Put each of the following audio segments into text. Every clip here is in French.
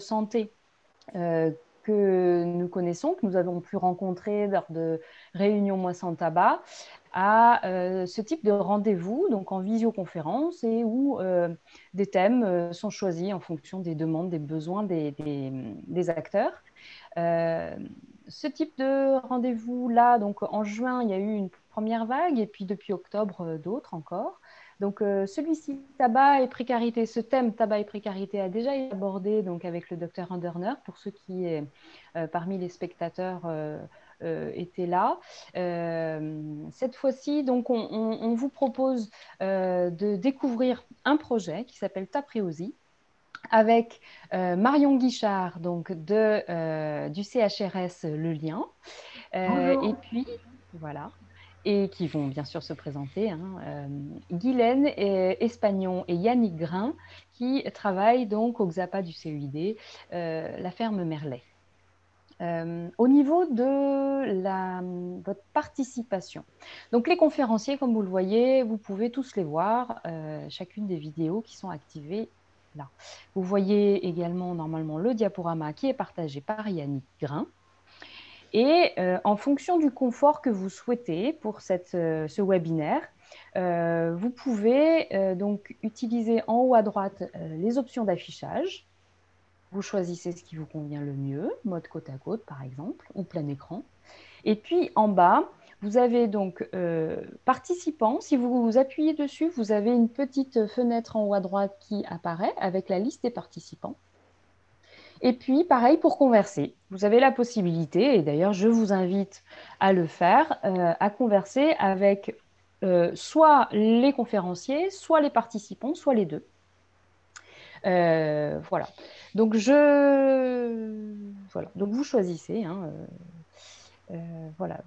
santé que nous connaissons, que nous avons pu rencontrer lors de réunions Moi sans tabac, à ce type de rendez-vous, donc en visioconférence, et où des thèmes sont choisis en fonction des demandes, des besoins des acteurs. Euh, Ce type de rendez-vous-là, donc en juin, il y a eu une première vague, et puis depuis octobre, d'autres encore. Donc celui-ci, tabac et précarité, ce thème tabac et précarité a déjà été abordé donc, avec le docteur Anderner, pour ceux qui, parmi les spectateurs, étaient là. Cette fois-ci, donc, on vous propose de découvrir un projet qui s'appelle Tapréosie, avec Marion Guichard donc du CHRS Le Lien, et Bonjour. puis voilà, et qui vont bien sûr se présenter, hein, Guylaine Espagnon et Yannick Grain, qui travaillent donc au XAPA du CEID, la ferme Merlet. Au niveau de votre participation, donc les conférenciers, comme vous le voyez, vous pouvez tous les voir, chacune des vidéos qui sont activées là. Vous voyez également normalement le diaporama qui est partagé par Yannick Grain. Et en fonction du confort que vous souhaitez pour ce webinaire, vous pouvez donc utiliser en haut à droite les options d'affichage. Vous choisissez ce qui vous convient le mieux, mode côte à côte par exemple, ou plein écran. Et puis en bas, vous avez donc participants. Si vous appuyez dessus, vous avez une petite fenêtre en haut à droite qui apparaît avec la liste des participants. Et puis, pareil pour converser. Vous avez la possibilité, et d'ailleurs, je vous invite à le faire, à converser avec soit les conférenciers, soit les participants, soit les deux. Voilà. Donc, voilà. Donc, vous choisissez, hein, voilà.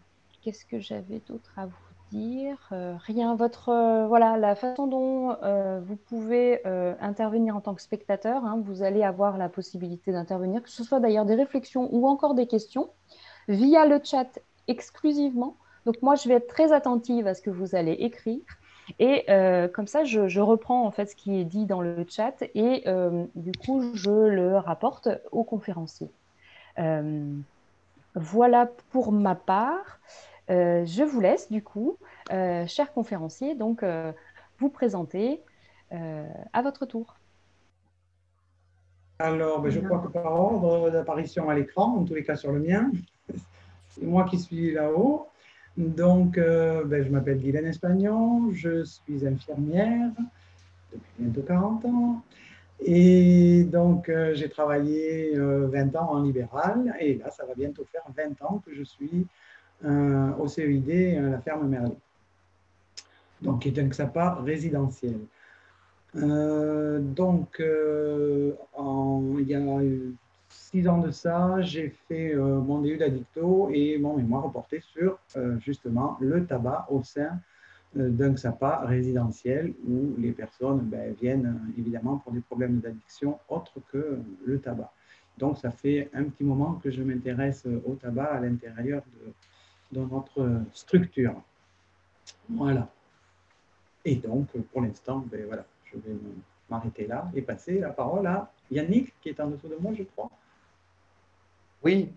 Qu'est-ce que j'avais d'autre à vous dire? Rien. Voilà, la façon dont vous pouvez intervenir en tant que spectateur, hein, vous allez avoir la possibilité d'intervenir, que ce soit d'ailleurs des réflexions ou encore des questions, via le chat exclusivement. Donc moi, je vais être très attentive à ce que vous allez écrire. Et comme ça, je reprends en fait ce qui est dit dans le chat, et du coup, je le rapporte aux conférenciers. Voilà pour ma part. Je vous laisse du coup, chers conférenciers, donc vous présenter à votre tour. Alors, ben, je crois que par ordre d'apparition à l'écran, en tous les cas sur le mien, c'est moi qui suis là-haut. Donc, ben, je m'appelle Guylaine Espagnon, je suis infirmière depuis bientôt 40 ans. Et donc, j'ai travaillé 20 ans en libéral, et là, ça va bientôt faire 20 ans que je suis au CEID, la ferme Merlet, donc qui est un XAPA résidentiel. Il y a 6 ans de ça, j'ai fait mon DU d'addicto et mon mémoire portait sur justement le tabac au sein d'un XAPA résidentiel où les personnes viennent évidemment pour des problèmes d'addiction autres que le tabac. Donc, ça fait un petit moment que je m'intéresse au tabac à l'intérieur de notre structure. Voilà. Et donc, pour l'instant, voilà, je vais m'arrêter là et passer la parole à Yannick, qui est en dessous de moi, je crois. Oui,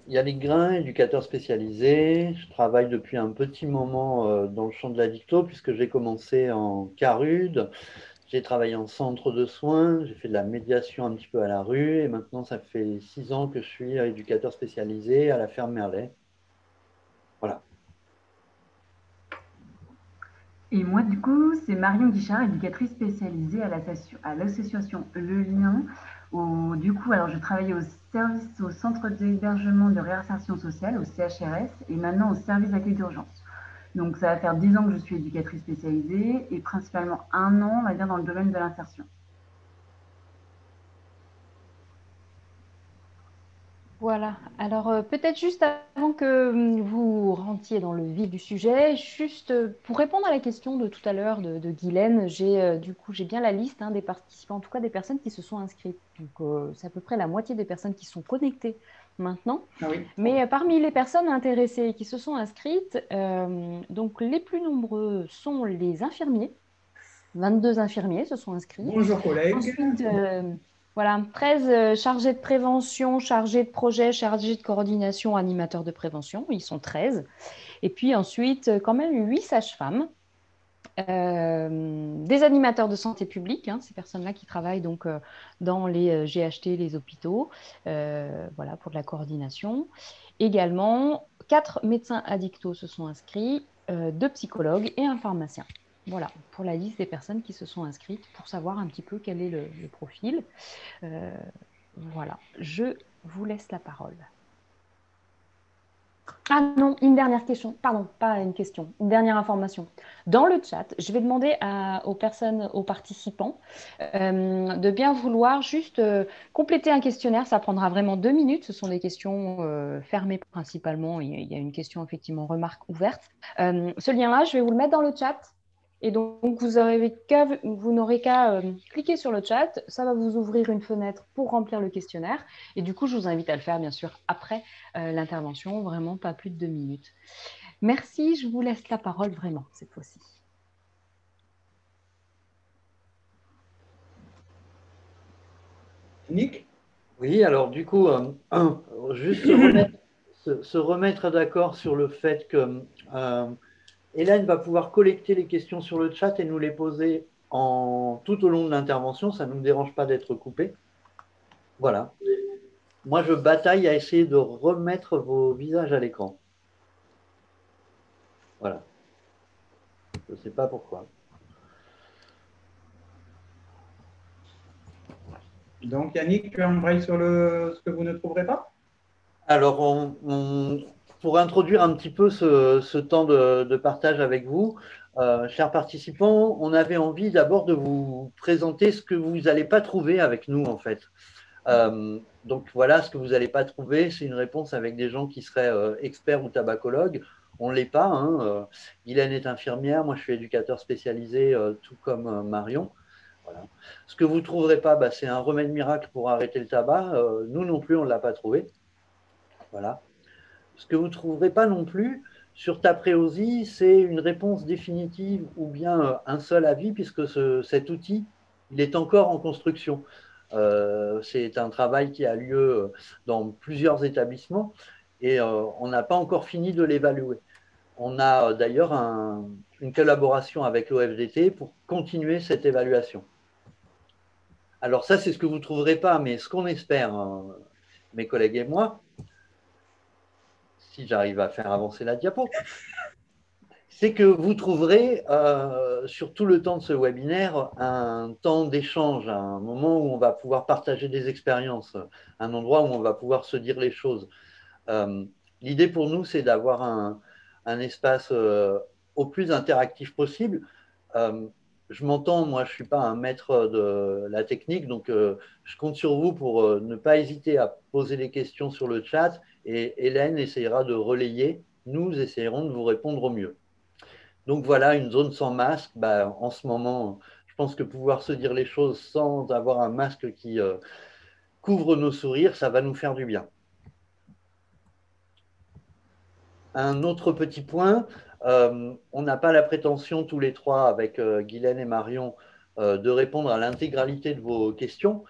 Yannick Grain, éducateur spécialisé. Je travaille depuis un petit moment dans le champ de l'addicto, puisque j'ai commencé en CARUD. J'ai travaillé en centre de soins, j'ai fait de la médiation un petit peu à la rue, et maintenant, ça fait 6 ans que je suis éducateur spécialisé à la ferme Merlet. Voilà. Et moi, du coup, c'est Marion Guichard, éducatrice spécialisée à l'association Le Lien. Du coup, alors je travaillais au centre d'hébergement de réinsertion sociale, au CHRS, et maintenant au service d'accueil d'urgence. Donc, ça va faire 10 ans que je suis éducatrice spécialisée et principalement 1 an, on va dire, dans le domaine de l'insertion. Voilà. Alors peut-être juste avant que vous rentriez dans le vif du sujet, juste pour répondre à la question de tout à l'heure de Guylaine, du coup j'ai bien la liste, hein, des participants, en tout cas des personnes qui se sont inscrites. Donc c'est à peu près la moitié des personnes qui sont connectées maintenant. Ah oui. Mais parmi les personnes intéressées qui se sont inscrites, donc les plus nombreux sont les infirmiers. 22 infirmiers se sont inscrits. Bonjour collègues. Ensuite, Voilà, 13 chargés de prévention, chargés de projet, chargés de coordination, animateurs de prévention, ils sont 13. Et puis ensuite, quand même 8 sages-femmes, des animateurs de santé publique, hein, ces personnes-là qui travaillent donc dans les GHT, les hôpitaux, voilà, pour de la coordination. Également, 4 médecins addictos se sont inscrits, 2 psychologues et un pharmacien. Voilà, pour la liste des personnes qui se sont inscrites pour savoir un petit peu quel est le profil. Voilà, je vous laisse la parole. Ah non, une dernière question. Pardon, pas une question, une dernière information. Dans le chat, je vais demander aux personnes, aux participants, de bien vouloir juste compléter un questionnaire. Ça prendra vraiment 2 minutes. Ce sont des questions fermées principalement. Il y a une question, effectivement, remarque ouverte. Ce lien-là, je vais vous le mettre dans le chat. Et donc, vous n'aurez qu'à cliquer sur le chat. Ça va vous ouvrir une fenêtre pour remplir le questionnaire. Et du coup, je vous invite à le faire, bien sûr, après l'intervention. Vraiment, pas plus de 2 minutes. Merci, je vous laisse la parole vraiment cette fois-ci. Nick? Oui, alors du coup, juste se remettre d'accord sur le fait que Hélène va pouvoir collecter les questions sur le chat et nous les poser tout au long de l'intervention. Ça ne nous dérange pas d'être coupé. Voilà. Moi, je bataille à essayer de remettre vos visages à l'écran. Voilà. Je ne sais pas pourquoi. Donc, Yannick, tu embrayes sur ce que vous ne trouverez pas? Alors, pour introduire un petit peu ce temps de partage avec vous, chers participants, on avait envie d'abord de vous présenter ce que vous n'allez pas trouver avec nous, en fait. Donc voilà, ce que vous n'allez pas trouver, c'est une réponse avec des gens qui seraient experts ou tabacologues. On ne l'est pas. Hein. Guylaine est infirmière, moi je suis éducateur spécialisé, tout comme Marion. Voilà. Ce que vous ne trouverez pas, c'est un remède miracle pour arrêter le tabac. Nous non plus, on ne l'a pas trouvé. Voilà. Ce que vous ne trouverez pas non plus sur Tapréosie, c'est une réponse définitive ou bien un seul avis, puisque cet outil, il est encore en construction. C'est un travail qui a lieu dans plusieurs établissements et on n'a pas encore fini de l'évaluer. On a d'ailleurs une collaboration avec l'OFDT pour continuer cette évaluation. Alors ça, c'est ce que vous ne trouverez pas, mais ce qu'on espère, mes collègues et moi, si j'arrive à faire avancer la diapo, c'est que vous trouverez sur tout le temps de ce webinaire un temps d'échange, un moment où on va pouvoir partager des expériences, un endroit où on va pouvoir se dire les choses. L'idée pour nous, c'est d'avoir un espace au plus interactif possible. Je m'entends, moi je ne suis pas un maître de la technique, donc je compte sur vous pour ne pas hésiter à poser des questions sur le chat et Hélène essayera de relayer. Nous essayerons de vous répondre au mieux. Donc voilà, une zone sans masque, en ce moment, je pense que pouvoir se dire les choses sans avoir un masque qui couvre nos sourires, ça va nous faire du bien. Un autre petit point, on n'a pas la prétention tous les trois avec Guylaine et Marion de répondre à l'intégralité de vos questions.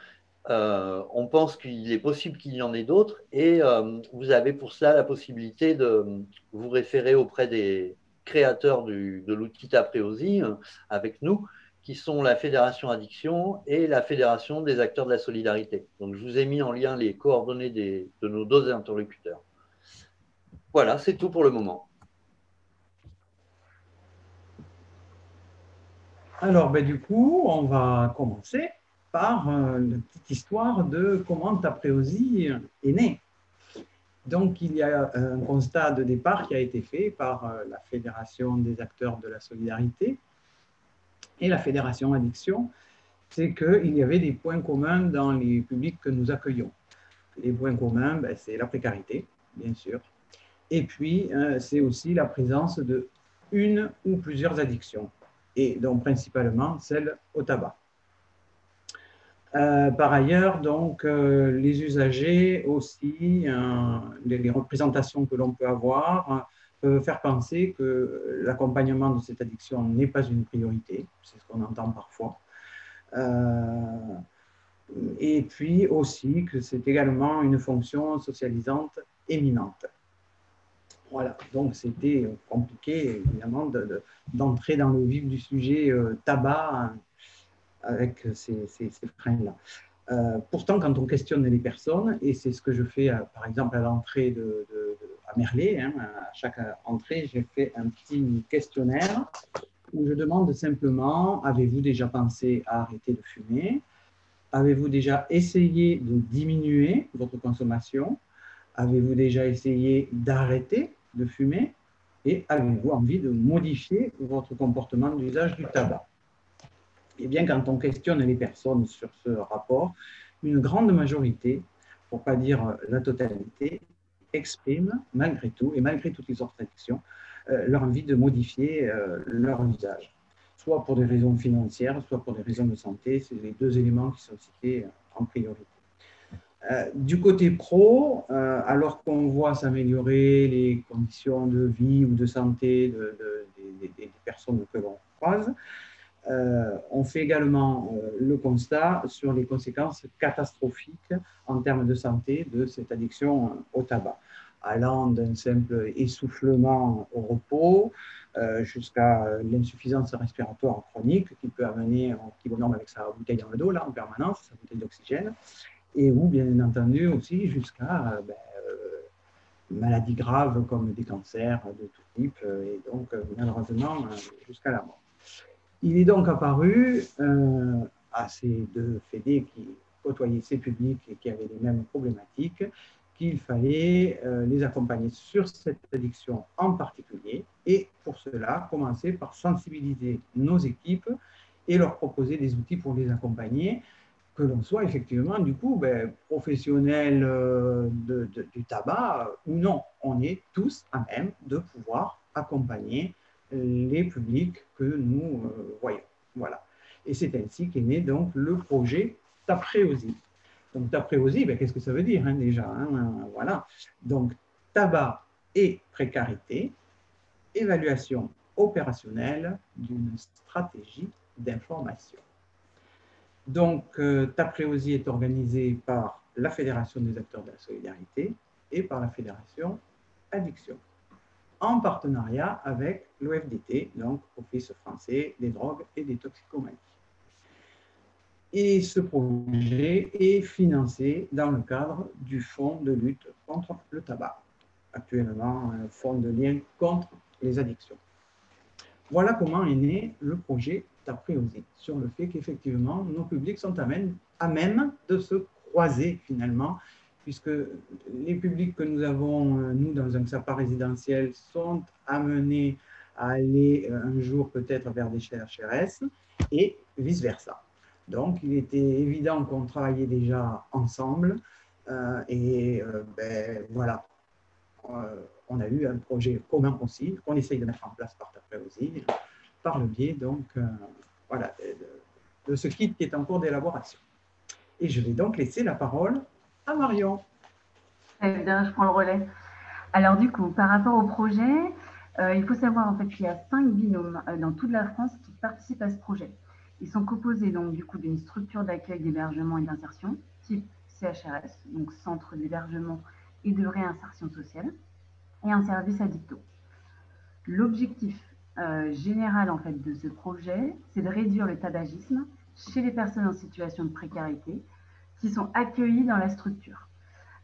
On pense qu'il est possible qu'il y en ait d'autres et vous avez pour cela la possibilité de vous référer auprès des créateurs de l'outil Tapréosie avec nous, qui sont la Fédération Addiction et la Fédération des acteurs de la solidarité. Donc, je vous ai mis en lien les coordonnées de nos deux interlocuteurs. Voilà, c'est tout pour le moment. Alors, du coup, on va commencer par une petite histoire de comment Tapréosie est née. Donc, il y a un constat de départ qui a été fait par la Fédération des acteurs de la solidarité et la Fédération Addiction, c'est qu'il y avait des points communs dans les publics que nous accueillons. Les points communs, c'est la précarité, bien sûr, et puis c'est aussi la présence de une ou plusieurs addictions, et donc principalement celle au tabac. Par ailleurs, donc, les usagers aussi, les représentations que l'on peut avoir peuvent faire penser que l'accompagnement de cette addiction n'est pas une priorité, c'est ce qu'on entend parfois. Et puis aussi que c'est également une fonction socialisante éminente. Voilà, donc c'était compliqué évidemment d'entrer dans le vif du sujet tabac avec ces freins-là. Pourtant, quand on questionne les personnes, et c'est ce que je fais par exemple à l'entrée à Merlet, hein, à chaque entrée, j'ai fait un petit questionnaire où je demande simplement, avez-vous déjà pensé à arrêter de fumer? Avez-vous déjà essayé de diminuer votre consommation? Avez-vous déjà essayé d'arrêter de fumer? Et avez-vous envie de modifier votre comportement d'usage du tabac? Eh bien, quand on questionne les personnes sur ce rapport, une grande majorité, pour ne pas dire la totalité, exprime malgré tout, et malgré toutes les autres addictions, leur envie de modifier leur usage, soit pour des raisons financières, soit pour des raisons de santé. C'est les deux éléments qui sont cités en priorité. Du côté pro, alors qu'on voit s'améliorer les conditions de vie ou de santé des personnes que l'on croise, on fait également le constat sur les conséquences catastrophiques en termes de santé de cette addiction au tabac, allant d'un simple essoufflement au repos jusqu'à l'insuffisance respiratoire chronique qui peut amener qui bonhomme avec sa bouteille dans le dos là, en permanence, sa bouteille d'oxygène, et ou bien entendu aussi jusqu'à maladies graves comme des cancers de tout type et donc malheureusement jusqu'à la mort. Il est donc apparu à ces deux fédés qui côtoyaient ces publics et qui avaient les mêmes problématiques qu'il fallait les accompagner sur cette addiction en particulier et pour cela commencer par sensibiliser nos équipes et leur proposer des outils pour les accompagner, que l'on soit effectivement du coup professionnel du tabac ou non. On est tous à même de pouvoir accompagner les publics que nous voyons. Voilà. Et c'est ainsi qu'est né donc le projet Tapréosie. Donc Tapréosie, qu'est-ce que ça veut dire déjà voilà. Donc tabac et précarité, évaluation opérationnelle d'une stratégie d'information. Donc Tapréosie est organisée par la Fédération des acteurs de la solidarité et par la Fédération Addiction, en partenariat avec l'OFDT, donc Office français des drogues et des toxicomanies. Et ce projet est financé dans le cadre du Fonds de lutte contre le tabac, actuellement un fonds de lien contre les addictions. Voilà comment est né le projet Tapréosie, sur le fait qu'effectivement nos publics sont à même de se croiser finalement, puisque les publics que nous avons, nous, dans un XAPA résidentiel, sont amenés à aller un jour peut-être vers des CHRS et vice-versa. Donc, il était évident qu'on travaillait déjà ensemble voilà. On a eu un projet commun aussi, qu'on essaye de mettre en place par Tapréosie, par le biais donc, voilà, de ce kit qui est en cours d'élaboration. Et je vais donc laisser la parole à Marion. Eh bien, je prends le relais. Alors du coup, par rapport au projet, il faut savoir en fait qu'il y a 5 binômes dans toute la France qui participent à ce projet. Ils sont composés donc du coup d'une structure d'accueil, d'hébergement et d'insertion, type CHRS, donc centre d'hébergement et de réinsertion sociale, et un service addicto. L'objectif général en fait de ce projet, c'est de réduire le tabagisme chez les personnes en situation de précarité qui sont accueillies dans la structure,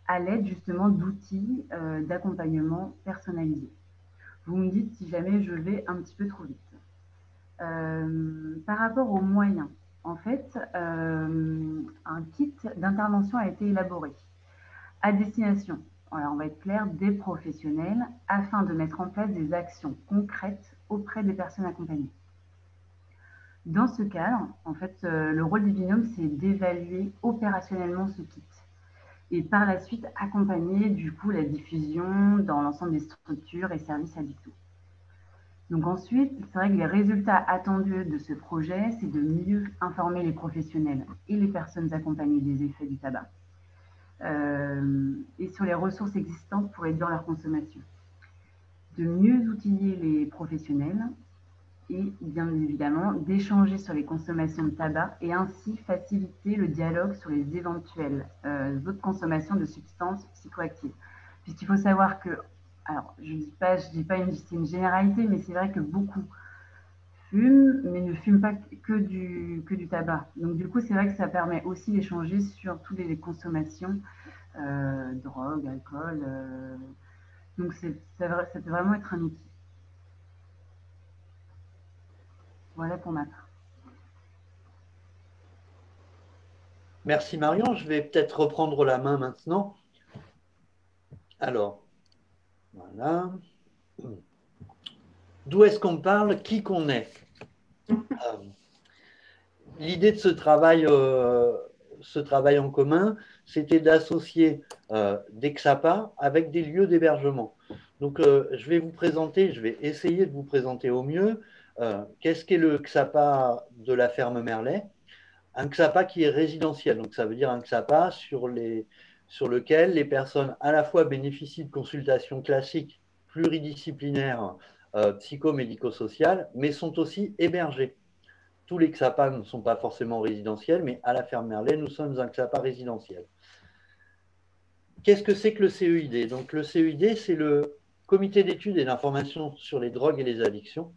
à l'aide justement d'outils d'accompagnement personnalisés. Vous me dites si jamais je vais un petit peu trop vite. Par rapport aux moyens, en fait, un kit d'intervention a été élaboré à destination, alors on va être clair, des professionnels afin de mettre en place des actions concrètes auprès des personnes accompagnées. Dans ce cadre, en fait, le rôle des binômes, c'est d'évaluer opérationnellement ce kit et par la suite accompagner du coup la diffusion dans l'ensemble des structures et services addictos. Donc ensuite, c'est vrai que les résultats attendus de ce projet, c'est de mieux informer les professionnels et les personnes accompagnées des effets du tabac et sur les ressources existantes pour réduire leur consommation, de mieux outiller les professionnels et bien évidemment d'échanger sur les consommations de tabac et ainsi faciliter le dialogue sur les éventuelles autres consommations de substances psychoactives. Puisqu'il faut savoir que, alors je dis pas c'est une généralité, mais c'est vrai que beaucoup fument, mais ne fument pas que du tabac. Donc du coup, c'est vrai que ça permet aussi d'échanger sur toutes les consommations, drogue, alcool. Donc ça peut vraiment être un outil. Voilà pour ma part. Merci Marion, je vais peut-être reprendre la main maintenant. Alors, voilà. D'où est-ce qu'on parle? Qui qu'on est? L'idée de ce travail en commun, c'était d'associer des XAPA avec des lieux d'hébergement. Donc, je vais essayer de vous présenter au mieux qu'est-ce qu'est le XAPA de la ferme Merlet. Un XAPA qui est résidentiel, donc ça veut dire un XAPA sur lequel les personnes à la fois bénéficient de consultations classiques, pluridisciplinaires, psychomédico-sociales, mais sont aussi hébergées. Tous les XAPA ne sont pas forcément résidentiels, mais à la ferme Merlet, nous sommes un XAPA résidentiel. Qu'est-ce que c'est que le CEID? Donc, le CEID, c'est le Comité d'études et d'information sur les drogues et les addictions.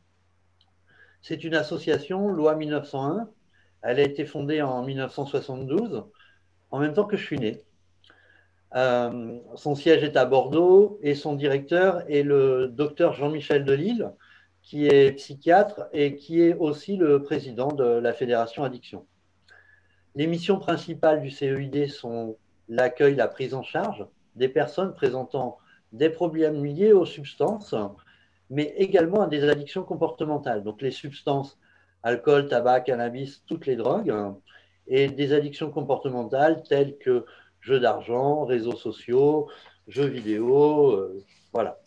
C'est une association, loi 1901. Elle a été fondée en 1972, en même temps que je suis né. Son siège est à Bordeaux et son directeur est le docteur Jean-Michel Delille, qui est psychiatre et qui est aussi le président de la Fédération Addiction. Les missions principales du CEID sont l'accueil, la prise en charge des personnes présentant des problèmes liés aux substances, mais également à des addictions comportementales. Donc les substances, alcool, tabac, cannabis, toutes les drogues, et des addictions comportementales telles que jeux d'argent, réseaux sociaux, jeux vidéo, voilà.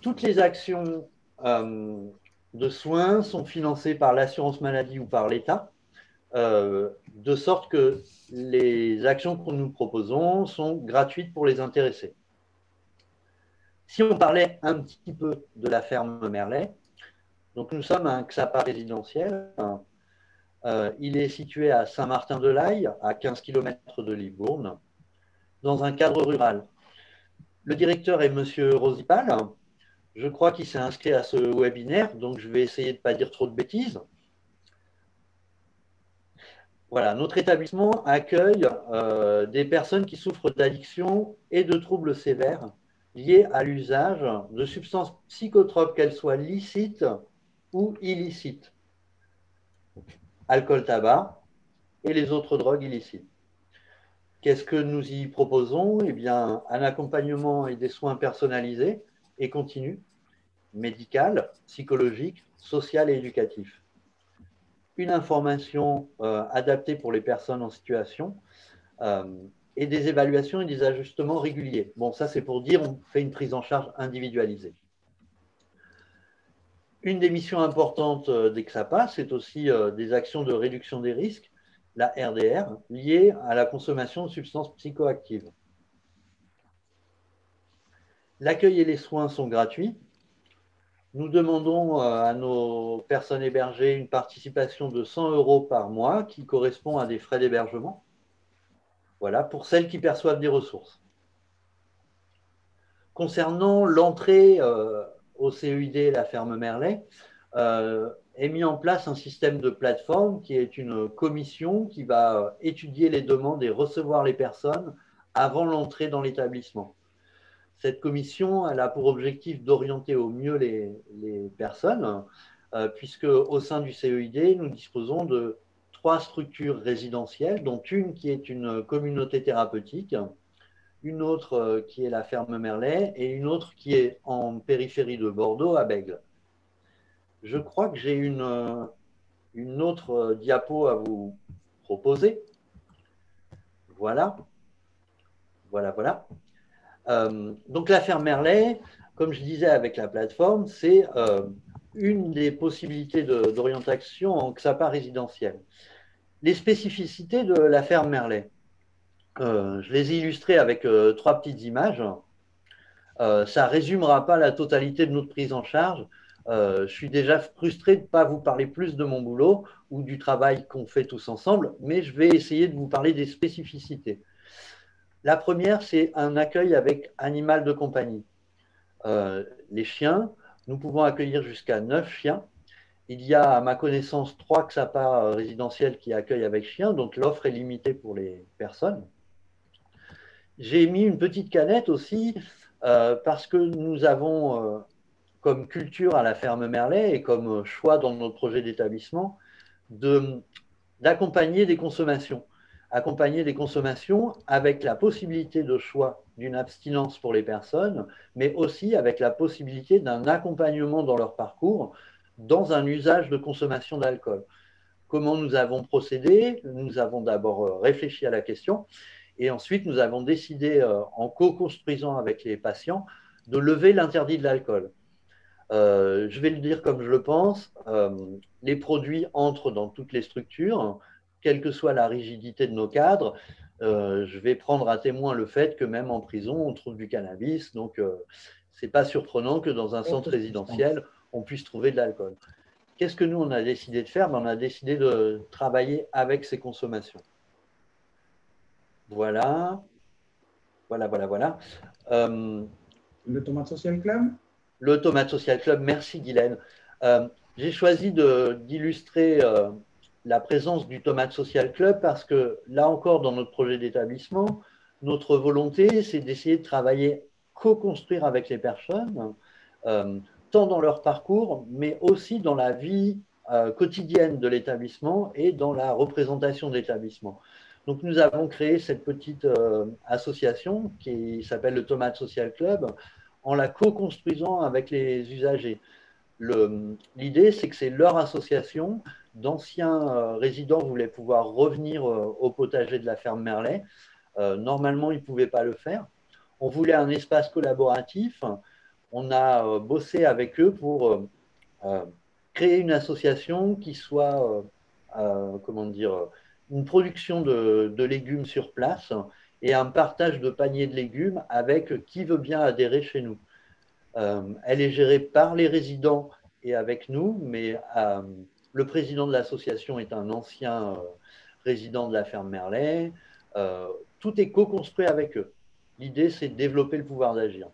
Toutes les actions de soins sont financées par l'assurance maladie ou par l'État, de sorte que les actions que nous proposons sont gratuites pour les intéressés. Si on parlait un petit peu de la ferme Merlet, donc nous sommes un XAPA résidentiel. Il est situé à Saint-Martin-de-Laye, à 15 km de Libourne, dans un cadre rural. Le directeur est M. Rosipal. Je crois qu'il s'est inscrit à ce webinaire, donc je vais essayer de ne pas dire trop de bêtises. Voilà, notre établissement accueille des personnes qui souffrent d'addiction et de troubles sévères liés à l'usage de substances psychotropes, qu'elles soient licites ou illicites. Alcool, tabac et les autres drogues illicites. Qu'est-ce que nous y proposons? Eh bien, un accompagnement et des soins personnalisés et continus, médical, psychologique, social et éducatif. Une information adaptée pour les personnes en situation et des évaluations et des ajustements réguliers. Bon, ça c'est pour dire on fait une prise en charge individualisée. Une des missions importantes des XAPA, c'est aussi des actions de réduction des risques, la RDR, liées à la consommation de substances psychoactives. L'accueil et les soins sont gratuits. Nous demandons à nos personnes hébergées une participation de 100 € par mois qui correspond à des frais d'hébergement. Voilà, pour celles qui perçoivent des ressources. Concernant l'entrée au CEID, la ferme Merlet, est mis en place un système de plateforme qui est une commission qui va étudier les demandes et recevoir les personnes avant l'entrée dans l'établissement. Cette commission, elle a pour objectif d'orienter au mieux les personnes, puisque au sein du CEID, nous disposons de 3 structures résidentielles, dont une qui est une communauté thérapeutique, une autre qui est la ferme Merlet et une autre qui est en périphérie de Bordeaux, à Bègles. Je crois que j'ai une autre diapo à vous proposer. Voilà. Voilà. Donc la ferme Merlet, comme je disais avec la plateforme, c'est une des possibilités d'orientation en XAPA résidentiel. Les spécificités de la ferme Merlet, je les ai illustrées avec 3 petites images. Ça ne résumera pas la totalité de notre prise en charge. Je suis déjà frustré de ne pas vous parler plus de mon boulot ou du travail qu'on fait tous ensemble, mais je vais essayer de vous parler des spécificités. La première, c'est un accueil avec animal de compagnie. Les chiens, nous pouvons accueillir jusqu'à 9 chiens. Il y a, à ma connaissance, 3 XAPA résidentiels qui accueillent avec chiens, donc l'offre est limitée pour les personnes. J'ai mis une petite canette aussi parce que nous avons comme culture à la ferme Merlet et comme choix dans notre projet d'établissement d'accompagner des consommations. Accompagner des consommations avec la possibilité de choix d'une abstinence pour les personnes, mais aussi avec la possibilité d'un accompagnement dans leur parcours dans un usage de consommation d'alcool. Comment nous avons procédé? Nous avons d'abord réfléchi à la question et ensuite nous avons décidé, en co-construisant avec les patients, de lever l'interdit de l'alcool. Je vais le dire comme je le pense, les produits entrent dans toutes les structures, quelle que soit la rigidité de nos cadres. Je vais prendre à témoin le fait que même en prison, on trouve du cannabis, donc ce n'est pas surprenant que dans un centre résidentiel, on puisse trouver de l'alcool. Qu'est-ce que nous, on a décidé de faire? On a décidé de travailler avec ces consommations. Voilà. Voilà. Le Tomate Social Club? Le Tomate Social Club, merci Guylaine. J'ai choisi d'illustrer la présence du Tomate Social Club parce que là encore, dans notre projet d'établissement, notre volonté, c'est d'essayer de travailler, co-construire avec les personnes, tant dans leur parcours, mais aussi dans la vie quotidienne de l'établissement et dans la représentation de l'établissement. Donc nous avons créé cette petite association qui s'appelle le Tomate Social Club en la co-construisant avec les usagers. L'idée, c'est que c'est leur association. D'anciens résidents voulaient pouvoir revenir au potager de la ferme Merlet. Normalement, ils ne pouvaient pas le faire. On voulait un espace collaboratif. On a bossé avec eux pour créer une association qui soit, comment dire, une production de légumes sur place et un partage de paniers de légumes avec qui veut bien adhérer chez nous. Elle est gérée par les résidents et avec nous, mais le président de l'association est un ancien résident de la ferme Merlet. Tout est co-construit avec eux. L'idée, c'est de développer le pouvoir d'agir.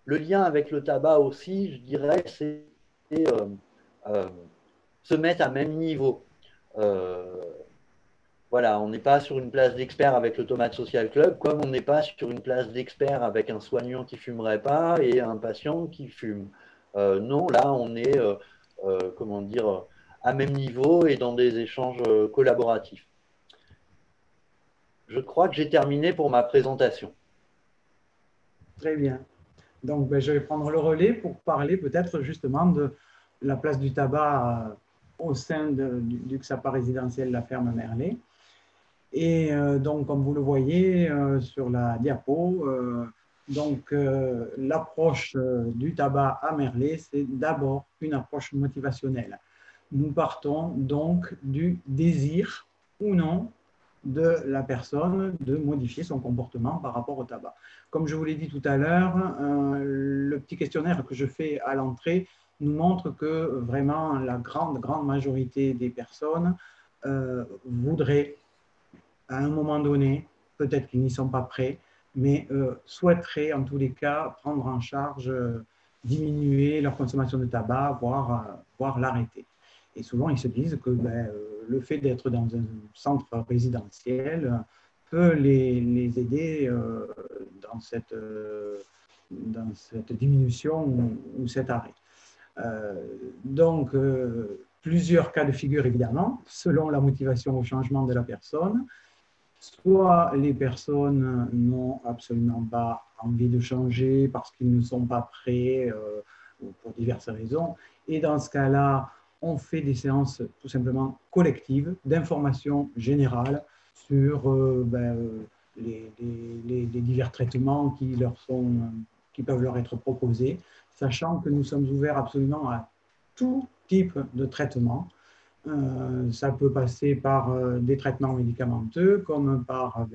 Le lien avec le tabac aussi, je dirais, c'est se mettre à même niveau. Voilà, on n'est pas sur une place d'expert avec le Tomate Social Club, comme on n'est pas sur une place d'expert avec un soignant qui ne fumerait pas et un patient qui fume. Non, là, on est, comment dire, à même niveau et dans des échanges collaboratifs. Je crois que j'ai terminé pour ma présentation. Très bien. Donc, je vais prendre le relais pour parler peut-être justement de la place du tabac au sein du XAPA résidentiel La Ferme Merlet. Et donc, comme vous le voyez sur la diapo, l'approche du tabac à Merlet, c'est d'abord une approche motivationnelle. Nous partons donc du désir ou non de la personne de modifier son comportement par rapport au tabac. Comme je vous l'ai dit tout à l'heure, le petit questionnaire que je fais à l'entrée nous montre que vraiment la grande majorité des personnes voudraient à un moment donné, peut-être qu'ils n'y sont pas prêts, mais souhaiteraient en tous les cas prendre en charge, diminuer leur consommation de tabac, voire l'arrêter. Et souvent, ils se disent que le fait d'être dans un centre résidentiel peut les aider dans cette diminution ou cet arrêt. Plusieurs cas de figure, évidemment, selon la motivation au changement de la personne. Soit les personnes n'ont absolument pas envie de changer parce qu'ils ne sont pas prêts pour diverses raisons. Et dans ce cas-là, on fait des séances tout simplement collectives d'information générale sur les divers traitements qui peuvent leur être proposés, sachant que nous sommes ouverts absolument à tout type de traitement. Ça peut passer par des traitements médicamenteux, comme par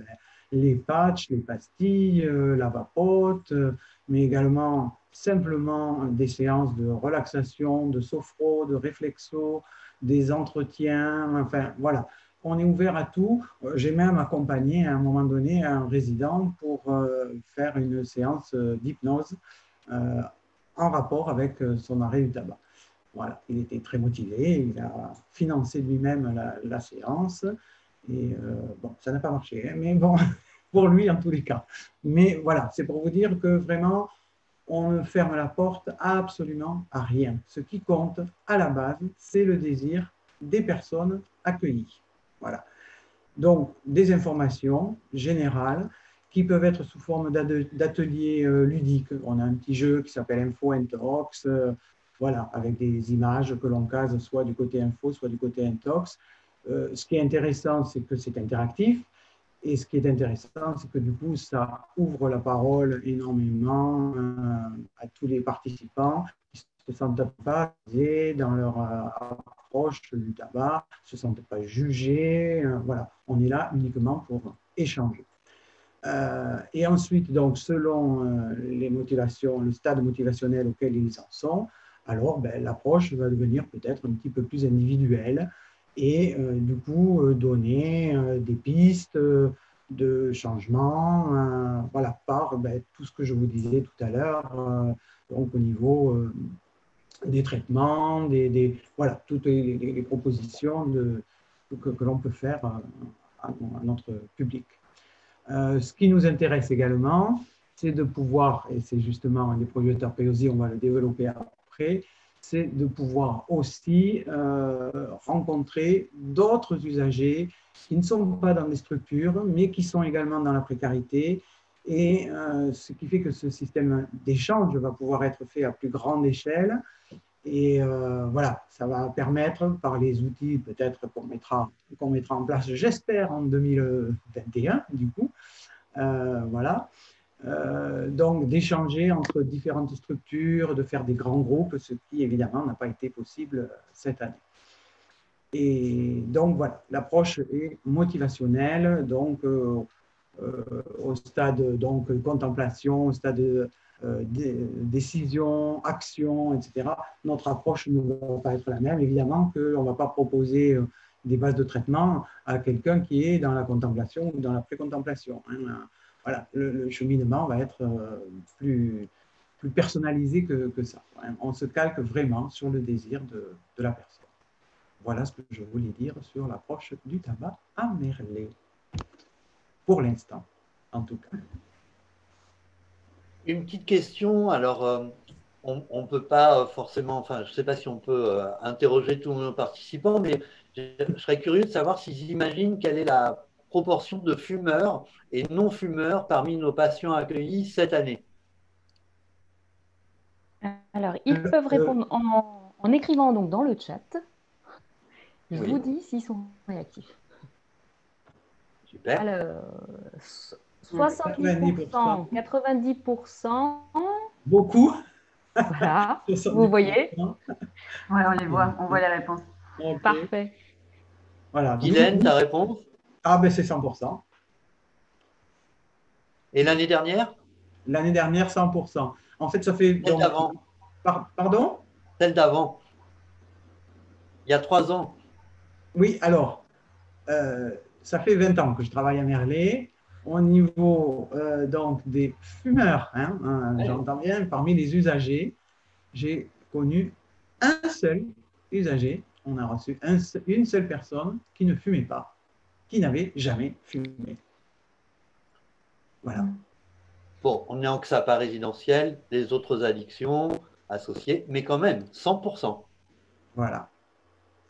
les patchs, les pastilles, la vapote, mais également simplement des séances de relaxation, de sophro, de réflexo, des entretiens, enfin voilà. On est ouvert à tout. J'ai même accompagné à un moment donné un résident pour faire une séance d'hypnose en rapport avec son arrêt du tabac. Voilà, il était très motivé, il a financé lui-même la séance et bon, ça n'a pas marché, hein, mais bon, pour lui en tous les cas. Mais voilà, c'est pour vous dire que vraiment, on ne ferme la porte absolument à rien. Ce qui compte à la base, c'est le désir des personnes accueillies. Voilà. Donc, des informations générales qui peuvent être sous forme d'ateliers ludiques. On a un petit jeu qui s'appelle Info Intox, voilà, avec des images que l'on case soit du côté info, soit du côté intox. Ce qui est intéressant, c'est que c'est interactif. Et ce qui est intéressant, c'est que du coup, ça ouvre la parole énormément à tous les participants qui ne se sentent pas dans leur approche du tabac, ne se sentent pas jugés. Voilà, on est là uniquement pour échanger. Et ensuite, donc, selon les motivations, le stade motivationnel auquel ils en sont, alors ben, l'approche va devenir peut-être un petit peu plus individuelle et du coup donner des pistes de changement, voilà, par ben, tout ce que je vous disais tout à l'heure, donc au niveau des traitements, voilà, toutes les propositions que l'on peut faire à notre public. Ce qui nous intéresse également, c'est de pouvoir, et c'est justement un des projets de Tarpeyosi, on va le développer après, c'est de pouvoir aussi rencontrer d'autres usagers qui ne sont pas dans des structures, mais qui sont également dans la précarité. Et ce qui fait que ce système d'échange va pouvoir être fait à plus grande échelle. Et voilà, ça va permettre, par les outils peut-être qu'on mettra en place, j'espère, en 2021, du coup, voilà. Donc, d'échanger entre différentes structures, de faire des grands groupes, ce qui, évidemment, n'a pas été possible cette année. Et donc, voilà, l'approche est motivationnelle, donc au stade donc, contemplation, au stade décision, action, etc. Notre approche ne va pas être la même. Évidemment qu'on ne va pas proposer des bases de traitement à quelqu'un qui est dans la contemplation ou dans la pré-contemplation. Hein. Voilà, le cheminement va être plus personnalisé que ça. On se calque vraiment sur le désir de la personne. Voilà ce que je voulais dire sur l'approche du tabac à Merlet. Pour l'instant, en tout cas. Une petite question, alors on ne peut pas forcément, enfin je ne sais pas si on peut interroger tous nos participants, mais je serais curieux de savoir s'ils imaginent quelle est la proportion de fumeurs et non-fumeurs parmi nos patients accueillis cette année. Alors, ils peuvent répondre en écrivant donc dans le chat. Je Oui. vous dis s'ils sont réactifs. Super. Alors, 70%, 90%. Beaucoup. Voilà, vous voyez. Ouais, on les voit, on voit les réponses. Okay. Parfait. Voilà. Guylaine, ta réponse? Ah, ben c'est 100%. Et l'année dernière? L'année dernière, 100%. En fait, ça fait. Celle d'avant. Pardon? Celle d'avant. Il y a 3 ans. Oui, alors, ça fait 20 ans que je travaille à Merlet. Au niveau donc des fumeurs, j'entends bien, parmi les usagers, j'ai connu un seul usager. On a reçu une seule personne qui ne fumait pas, qui n'avait jamais fumé. Voilà. Bon, on est en XAPA résidentiel, des autres addictions associées, mais quand même, 100%. Voilà.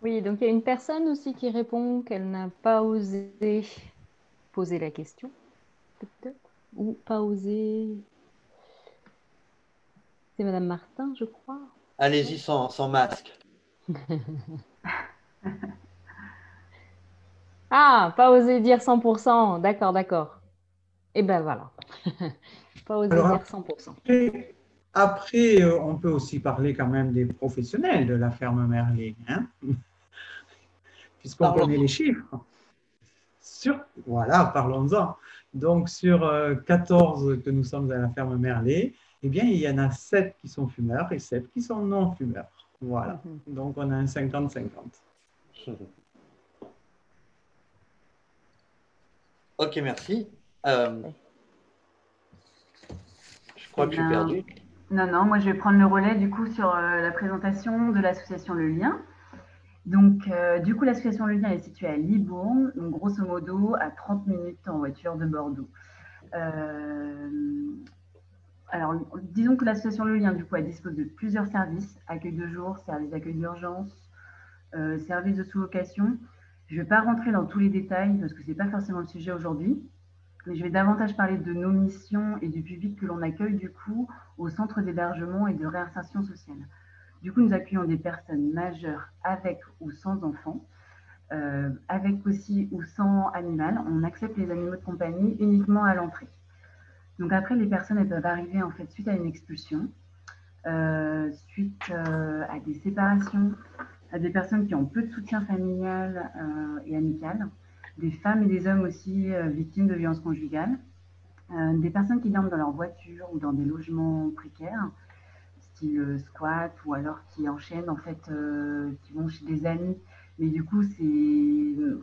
Oui, donc il y a une personne aussi qui répond qu'elle n'a pas osé poser la question, peut-être, ou pas osé. C'est Madame Martin, je crois. Allez-y sans masque. Ah, pas osé dire 100%. D'accord, d'accord. Et ben voilà. Pas osé Alors, dire 100%. Après, on peut aussi parler quand même des professionnels de la ferme Merlet, hein, puisqu'on connaît les chiffres. Voilà, parlons-en. Donc, sur 14 que nous sommes à la ferme Merlet, eh bien, il y en a 7 qui sont fumeurs et 7 qui sont non-fumeurs. Voilà. Donc, on a un 50-50. Ok, merci. Je crois Eh que je suis bien, perdu. non, moi je vais prendre le relais du coup sur la présentation de l'association Le Lien. Donc, du coup, l'association Le Lien est située à Libourne, donc grosso modo à 30 minutes en voiture de Bordeaux. Alors, disons que l'association Le Lien, du coup, elle dispose de plusieurs services, accueil de jour, service d'accueil d'urgence, service de sous-location. Je ne vais pas rentrer dans tous les détails parce que ce n'est pas forcément le sujet aujourd'hui, mais je vais davantage parler de nos missions et du public que l'on accueille, du coup, au centre d'hébergement et de réinsertion sociale. Du coup, nous accueillons des personnes majeures avec ou sans enfants, avec aussi ou sans animal. On accepte les animaux de compagnie uniquement à l'entrée. Donc après, les personnes elles peuvent arriver en fait suite à une expulsion, suite à des séparations, à des personnes qui ont peu de soutien familial et amical, des femmes et des hommes aussi victimes de violences conjugales, des personnes qui dorment dans leur voiture ou dans des logements précaires, style squat, ou alors qui enchaînent en fait, qui vont chez des amis, mais du coup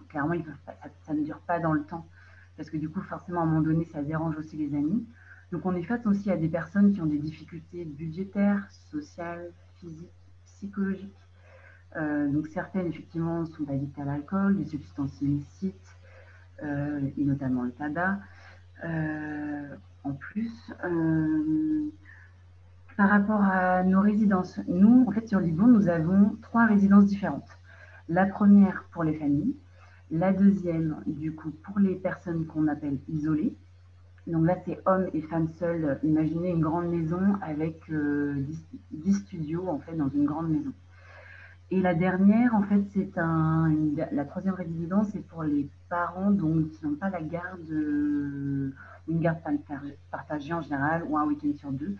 clairement ils peuvent pas, ça ne dure pas dans le temps, parce que du coup forcément à un moment donné ça dérange aussi les amis. Donc on est face aussi à des personnes qui ont des difficultés budgétaires, sociales, physiques, psychologiques. Donc certaines effectivement sont addictes à l'alcool, des substances illicites, et notamment le tabac. En plus, par rapport à nos résidences, nous, en fait, sur Libourne, nous avons 3 résidences différentes. La première pour les familles, la deuxième, du coup, pour les personnes qu'on appelle isolées. Donc là, c'est hommes et femmes seuls. Imaginez une grande maison avec 10 studios, en fait, dans une grande maison. Et la dernière, en fait, la troisième résidence, c'est pour les parents donc, qui n'ont pas la garde, une garde partagée en général, ou un week-end sur 2.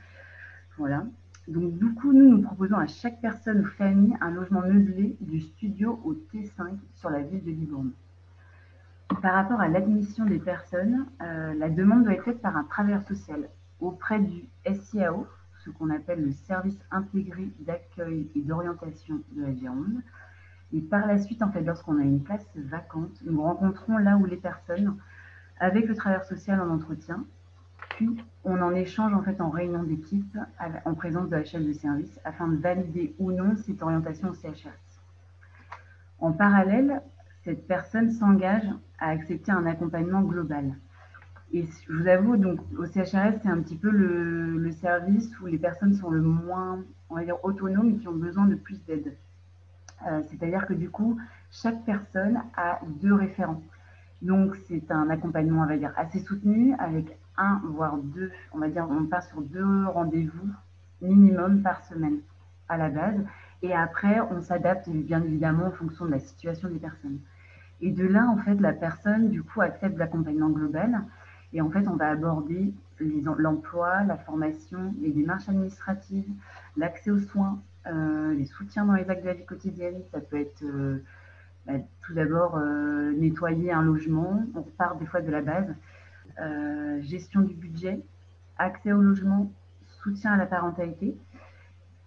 Voilà. Donc, du coup, nous proposons à chaque personne ou famille un logement meublé du studio au T5 sur la ville de Libourne. Par rapport à l'admission des personnes, la demande doit être faite par un travailleur social auprès du SIAO, ce qu'on appelle le service intégré d'accueil et d'orientation de la Gironde. Et par la suite, en fait, lorsqu'on a une place vacante, nous rencontrons là où les personnes avec le travailleur social en entretien. Puis, on en échange en fait en réunion d'équipe en présence de la chef de service afin de valider ou non cette orientation au CHRS. En parallèle, cette personne s'engage à accepter un accompagnement global. Et je vous avoue, donc, au CHRS, c'est un petit peu le service où les personnes sont le moins, on va dire, autonomes et qui ont besoin de plus d'aide. C'est-à-dire que du coup, chaque personne a 2 référents. Donc, c'est un accompagnement, on va dire, assez soutenu avec 1 voire 2, on va dire, on part sur 2 rendez-vous minimum par semaine à la base. Et après, on s'adapte bien évidemment en fonction de la situation des personnes. Et de là, en fait, la personne, du coup, accepte l'accompagnement global. Et en fait, on va aborder l'emploi, la formation, les démarches administratives, l'accès aux soins, les soutiens dans les actes de la vie quotidienne. Ça peut être tout d'abord nettoyer un logement, on repart des fois de la base, gestion du budget, accès au logement, soutien à la parentalité.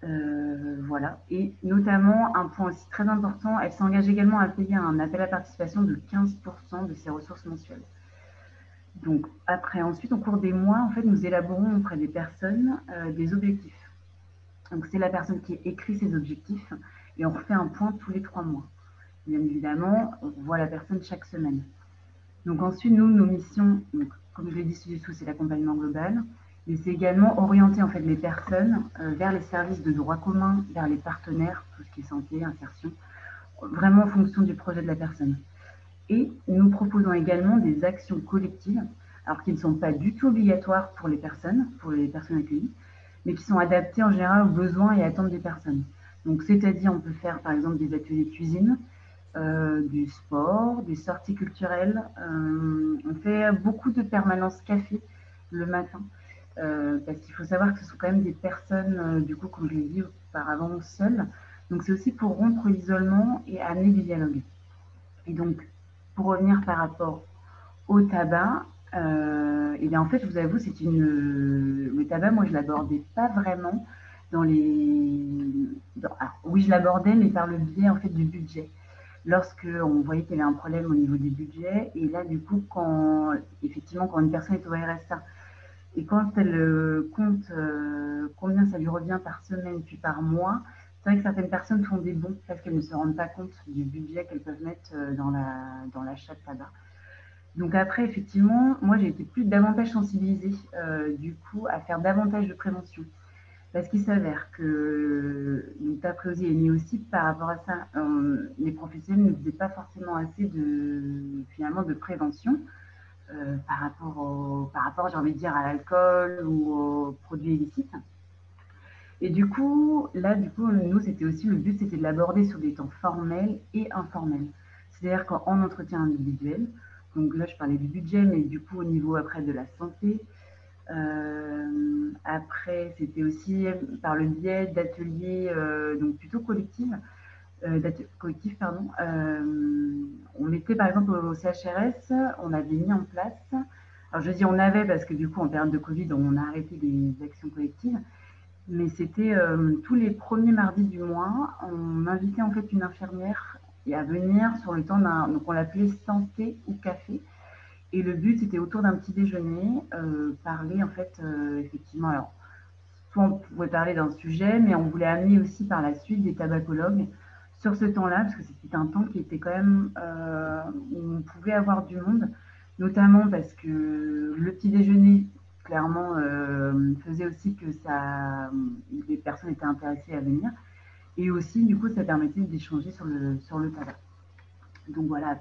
Voilà. Et notamment, un point aussi très important, elle s'engage également à payer un appel à participation de 15% de ses ressources mensuelles. Donc, ensuite, au cours des mois, en fait, nous élaborons auprès des personnes des objectifs. Donc, c'est la personne qui écrit ses objectifs et on refait un point tous les 3 mois. Bien évidemment, on voit la personne chaque semaine. Donc ensuite, nous, nos missions, donc, comme je l'ai dit ci-dessous, c'est l'accompagnement global, mais c'est également orienter en fait les personnes vers les services de droit commun, vers les partenaires, tout ce qui est santé, insertion, vraiment en fonction du projet de la personne. Et nous proposons également des actions collectives, alors qui ne sont pas du tout obligatoires pour les personnes accueillies, mais qui sont adaptées en général aux besoins et attentes des personnes. Donc, c'est-à-dire, on peut faire par exemple des ateliers de cuisine, du sport, des sorties culturelles. On fait beaucoup de permanences café le matin, parce qu'il faut savoir que ce sont quand même des personnes, du coup, comme je l'ai dit auparavant, seules. Donc, c'est aussi pour rompre l'isolement et amener du dialogue. Et donc, pour revenir par rapport au tabac, et bien en fait, je vous avoue, le tabac, moi, je l'abordais pas vraiment dans alors, oui, je l'abordais, mais par le biais en fait du budget. Lorsque on voyait qu'il y avait un problème au niveau du budget, et là, du coup, effectivement, quand une personne est au RSA et quand elle compte combien ça lui revient par semaine puis par mois, c'est vrai que certaines personnes font des bons parce qu'elles ne se rendent pas compte du budget qu'elles peuvent mettre dans l'achat de tabac. Donc après, effectivement, moi j'ai été davantage sensibilisée du coup à faire davantage de prévention. Parce qu'il s'avère que ta préosie est née aussi par rapport à ça. Les professionnels ne faisaient pas forcément assez finalement de prévention par rapport, j'ai envie de dire, à l'alcool ou aux produits illicites. Et du coup, là, nous, c'était aussi le but, c'était de l'aborder sur des temps formels et informels. C'est-à-dire qu'en entretien individuel, donc là, je parlais du budget, mais du coup, au niveau après de la santé, après, c'était aussi par le biais d'ateliers donc plutôt collectifs, pardon. On mettait par exemple au CHRS, on avait mis en place, alors je dis on avait parce que du coup en période de Covid on a arrêté les actions collectives, mais c'était tous les premiers mardis du mois, on invitait en fait une infirmière à venir sur le temps donc on l'appelait santé ou café. Et le but, c'était autour d'un petit déjeuner, parler en fait, effectivement, alors, soit on pouvait parler d'un sujet, mais on voulait amener aussi par la suite des tabacologues sur ce temps-là, parce que c'était un temps qui était quand même où on pouvait avoir du monde, notamment parce que le petit déjeuner, clairement, faisait aussi que les personnes étaient intéressées à venir, et aussi, du coup, ça permettait d'échanger sur le tabac. Donc voilà,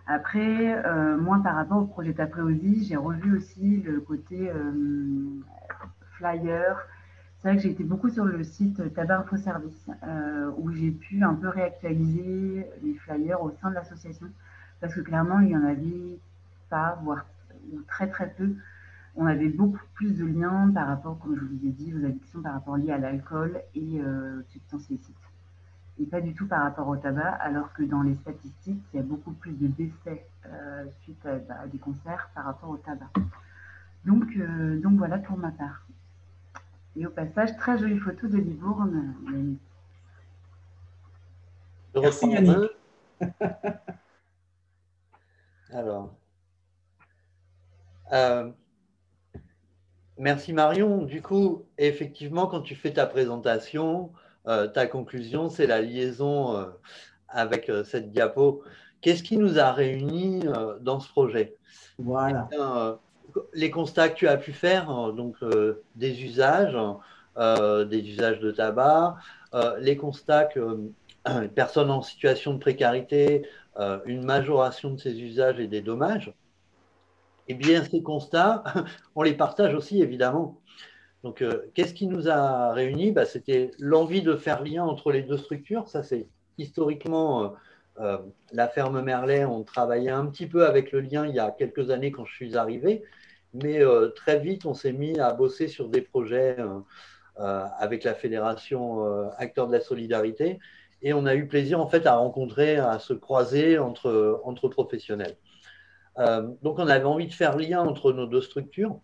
après, moi, par rapport au projet Tapréosie, j'ai revu aussi le côté flyer. C'est vrai que j'ai été beaucoup sur le site Tabac Info Service, où j'ai pu un peu réactualiser les flyers au sein de l'association, parce que clairement, il n'y en avait pas, voire ou très très peu. On avait beaucoup plus de liens par rapport, comme je vous ai dit, aux addictions par rapport liées à l'alcool et aux substances illicites et pas du tout par rapport au tabac, alors que dans les statistiques, il y a beaucoup plus de décès suite à des cancers par rapport au tabac. Donc voilà pour ma part. Et au passage, très jolie photo de Libourne. Je Merci reprends la Yannick. main. Alors, merci Marion. Du coup, effectivement, quand tu fais ta présentation, ta conclusion, c'est la liaison avec cette diapo. Qu'est-ce qui nous a réunis dans ce projet? Voilà. Eh bien, les constats que tu as pu faire, donc des usages de tabac, les constats que personnes en situation de précarité, une majoration de ces usages et des dommages, eh bien, ces constats, on les partage aussi évidemment. Donc, qu'est-ce qui nous a réunis? Bah, c'était l'envie de faire lien entre les deux structures. Ça, c'est historiquement la ferme Merlet. On travaillait un petit peu avec le lien il y a quelques années quand je suis arrivé, mais très vite, on s'est mis à bosser sur des projets avec la fédération Acteurs de la Solidarité, et on a eu plaisir en fait à rencontrer, à se croiser entre professionnels. Donc, on avait envie de faire lien entre nos deux structures.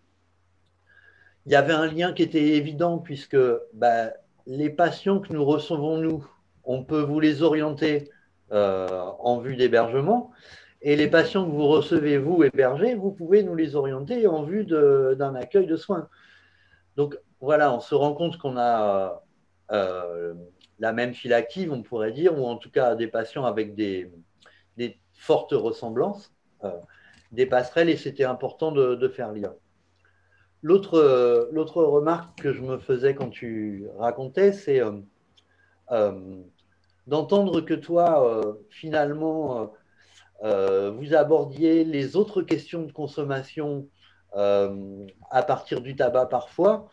Il y avait un lien qui était évident puisque bah, les patients que nous recevons, nous, on peut vous les orienter en vue d'hébergement. Et les patients que vous recevez, vous, hébergés, vous pouvez nous les orienter en vue d'un accueil de soins. Donc voilà, on se rend compte qu'on a la même file active, on pourrait dire, ou en tout cas des patients avec des fortes ressemblances, des passerelles, et c'était important de faire lien. L'autre remarque que je me faisais quand tu racontais, c'est d'entendre que toi, finalement, vous abordiez les autres questions de consommation à partir du tabac parfois.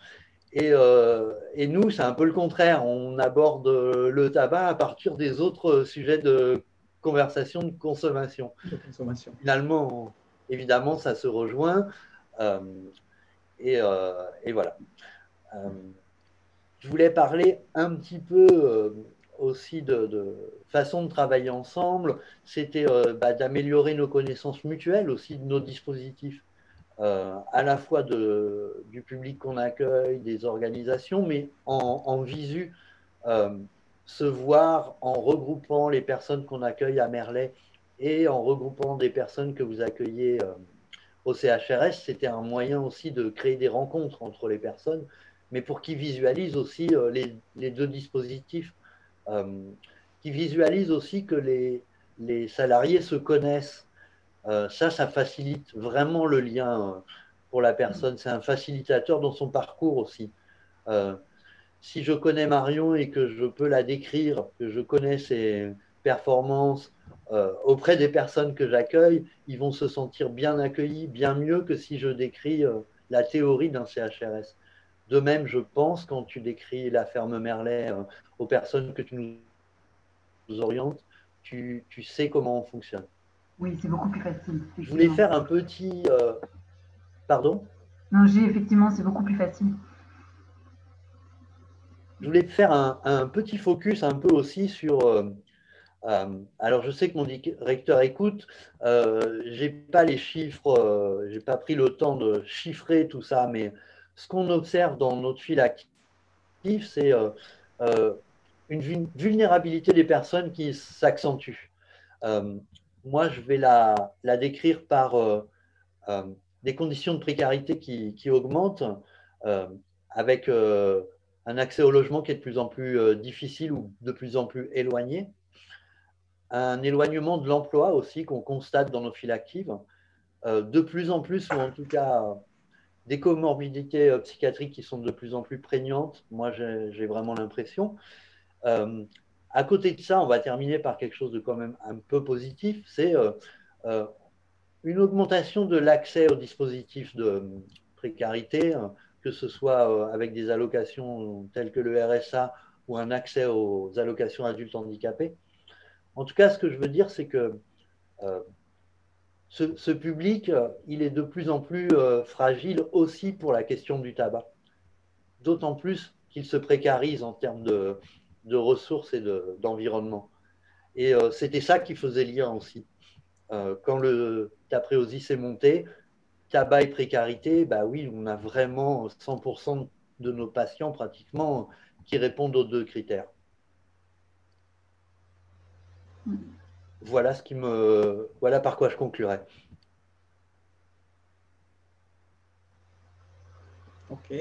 Et nous, c'est un peu le contraire. On aborde le tabac à partir des autres sujets de conversation de consommation. De consommation. Finalement, évidemment, ça se rejoint. Euh, et voilà. Je voulais parler un petit peu aussi de façon de travailler ensemble, c'était d'améliorer nos connaissances mutuelles aussi de nos dispositifs, à la fois du public qu'on accueille, des organisations, mais en visu, euh, se voir en regroupant les personnes qu'on accueille à Merlet et en regroupant des personnes que vous accueillez au CHRS, c'était un moyen aussi de créer des rencontres entre les personnes, mais pour qu'ils visualisent aussi les deux dispositifs, euh, qui visualisent aussi que les salariés se connaissent. Ça facilite vraiment le lien pour la personne. C'est un facilitateur dans son parcours aussi. Euh, Si je connais Marion et que je peux la décrire, que je connais ses performances auprès des personnes que j'accueille, ils vont se sentir bien accueillis, bien mieux que si je décris la théorie d'un CHRS. De même, je pense, quand tu décris la ferme Merlet aux personnes que tu nous orientes, tu sais comment on fonctionne. Oui, c'est beaucoup plus facile, Je voulais effectivement. faire un petit... pardon. Non, effectivement, c'est beaucoup plus facile. Je voulais faire un petit focus un peu aussi sur... alors, je sais que mon directeur écoute, j'ai pas les chiffres, j'ai pas pris le temps de chiffrer tout ça, mais ce qu'on observe dans notre fil actif, c'est euh, une vulnérabilité des personnes qui s'accentue. Euh, Moi, je vais la décrire par euh, des conditions de précarité qui augmentent, euh, avec un accès au logement qui est de plus en plus difficile ou de plus en plus éloigné, un éloignement de l'emploi aussi qu'on constate dans nos files actives, de plus en plus, ou en tout cas des comorbidités psychiatriques qui sont de plus en plus prégnantes. Moi, j'ai vraiment l'impression. Euh, à côté de ça, on va terminer par quelque chose de quand même un peu positif, c'est euh, une augmentation de l'accès aux dispositifs de précarité, que ce soit avec des allocations telles que le RSA ou un accès aux allocations adultes handicapés. En tout cas, ce que je veux dire, c'est que euh, ce public, il est de plus en plus fragile aussi pour la question du tabac. D'autant plus qu'il se précarise en termes de ressources et d'environnement. Et c'était ça qui faisait lien aussi. Quand le Tapreosis est monté, tabac et précarité, bah oui, on a vraiment 100% de nos patients pratiquement qui répondent aux deux critères. Voilà par quoi je conclurai. OK.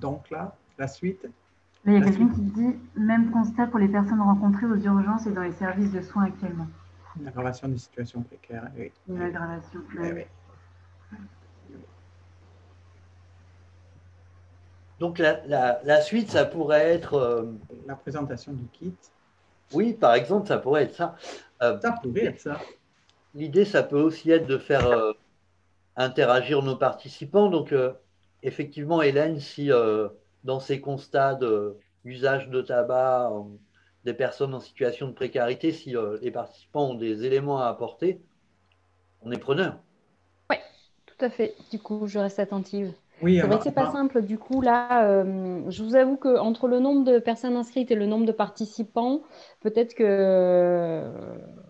Donc là, la suite. Là, il y a quelqu'un qui dit « Même constat pour les personnes rencontrées aux urgences et dans les services de soins actuellement ». Une aggravation des situations précaires. Oui. Une aggravation. Oui, oui. Donc la suite, ça pourrait être... la présentation du kit. Oui, par exemple, ça pourrait être ça. Ça pourrait être ça. L'idée, ça peut aussi être de faire interagir nos participants. Donc, effectivement, Hélène, si dans ces constats d'usage de tabac des personnes en situation de précarité, si les participants ont des éléments à apporter, on est preneur. Oui, tout à fait. Du coup, je reste attentive. Oui, C'est vrai que c'est pas simple. Du coup, là, je vous avoue qu'entre le nombre de personnes inscrites et le nombre de participants, peut-être que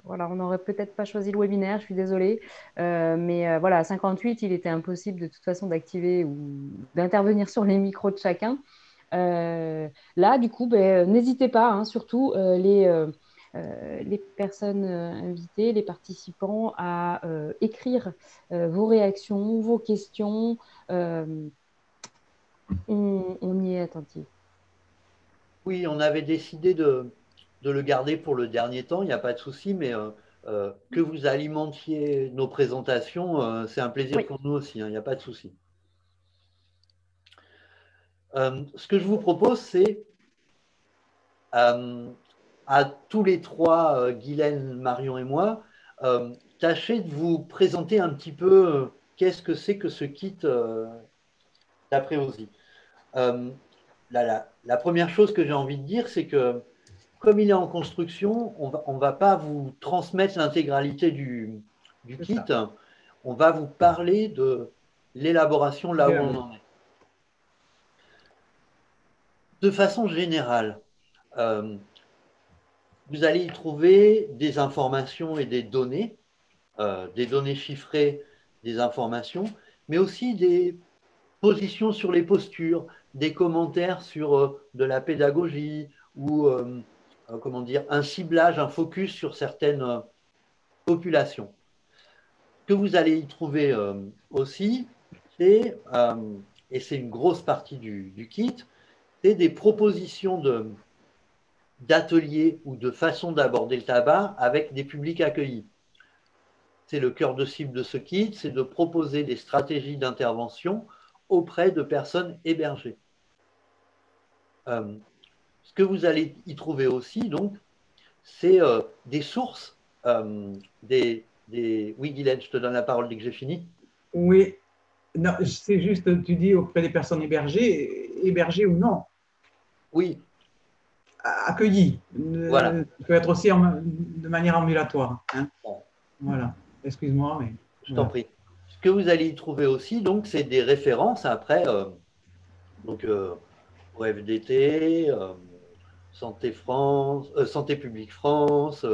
voilà, on n'aurait peut-être pas choisi le webinaire, je suis désolée. Mais voilà, à 58, il était impossible de toute façon d'activer ou d'intervenir sur les micros de chacun. Là, du coup, ben, n'hésitez pas, hein, surtout les personnes invitées, les participants, à écrire vos réactions, vos questions. On y est attentif. Oui, on avait décidé de le garder pour le dernier temps, il n'y a pas de souci, mais que vous alimentiez nos présentations, c'est un plaisir Oui. pour nous aussi, il n'y a pas de souci. Ce que je vous propose, c'est à tous les trois, Guylaine, Marion et moi, tâchez de vous présenter un petit peu qu'est-ce que c'est que ce kit d'Apréosie. La première chose que j'ai envie de dire, c'est que comme il est en construction, on va pas vous transmettre l'intégralité du kit. On va vous parler de l'élaboration là où on en est. De façon générale, euh, vous allez y trouver des informations et des données chiffrées, des informations, mais aussi des positions sur les postures, des commentaires sur de la pédagogie ou comment dire, un ciblage, un focus sur certaines populations. Ce que vous allez y trouver aussi, c'est, et c'est une grosse partie du kit, c'est des propositions d'ateliers ou de façons d'aborder le tabac avec des publics accueillis. C'est le cœur de cible de ce kit, c'est de proposer des stratégies d'intervention auprès de personnes hébergées. Ce que vous allez y trouver aussi, donc, c'est des sources, Oui, Guylaine, je te donne la parole dès que j'ai fini. Oui, non, c'est juste, tu dis auprès des personnes hébergées ou non, Oui, accueillies. voilà. Ça peut être aussi de manière ambulatoire. Hein. Voilà, excuse-moi, mais Je t'en voilà. prie. Ce que vous allez y trouver aussi, donc, c'est des références après, donc, OFDT, Santé France, Santé publique France,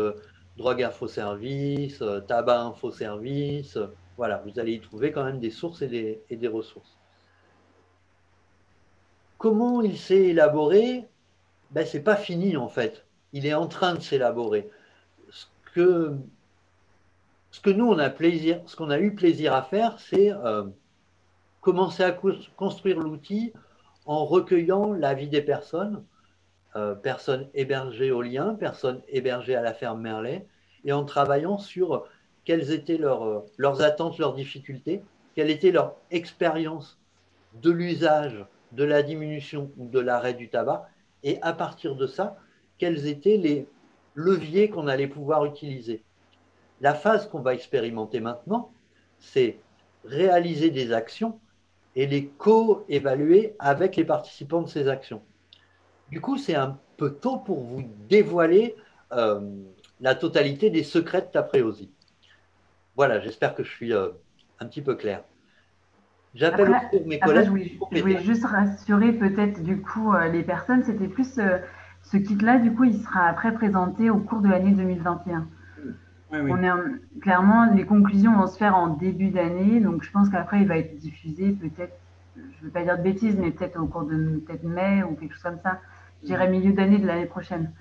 Drogue Info Service, Tabac Info Service. Voilà, vous allez y trouver quand même des sources et des ressources. Comment il s'est élaboré? Ben, ce n'est pas fini en fait. Il est en train de s'élaborer. Ce que, ce que nous, ce qu'on a eu plaisir à faire, c'est commencer à construire l'outil en recueillant l'avis des personnes, personnes hébergées au lien, personnes hébergées à la ferme Merlet, et en travaillant sur quelles étaient leurs attentes, leurs difficultés, quelle était leur expérience de l'usage, de la diminution ou de l'arrêt du tabac, et à partir de ça, quels étaient les leviers qu'on allait pouvoir utiliser. La phase qu'on va expérimenter maintenant, c'est réaliser des actions et les co-évaluer avec les participants de ces actions. Du coup, c'est un peu tôt pour vous dévoiler euh, la totalité des secrets de Tapréosie. Voilà, j'espère que je suis un petit peu clair. J'appelle Après, aussi mes après collègues je pour voulais compléter. juste rassurer peut-être du coup les personnes, c'était plus ce kit-là, du coup, il sera après présenté au cours de l'année 2021. Oui, oui. On est clairement, les conclusions vont se faire en début d'année, donc je pense qu'après il va être diffusé peut-être, je ne veux pas dire de bêtises, mais peut-être au cours de peut-être mai ou quelque chose comme ça. Je dirais milieu d'année de l'année prochaine.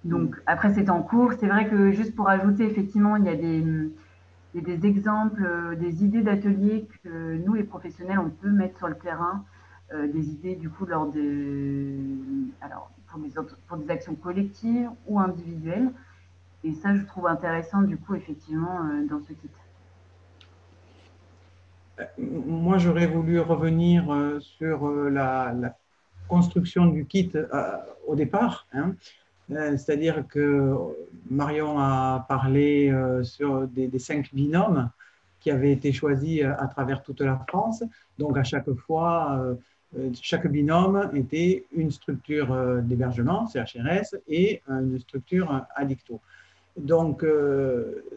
Donc après c'est en cours. C'est vrai que juste pour ajouter, effectivement, il y a des exemples, des idées d'ateliers que nous les professionnels on peut mettre sur le terrain, des idées du coup lors alors pour des actions collectives ou individuelles. Et ça, je trouve intéressant, du coup, effectivement, dans ce kit. Moi, j'aurais voulu revenir sur la construction du kit au départ. Hein. C'est-à-dire que Marion a parlé sur des 5 binômes qui avaient été choisis à travers toute la France. Donc, à chaque fois, chaque binôme était une structure d'hébergement, CHRS, et une structure addicto. Donc,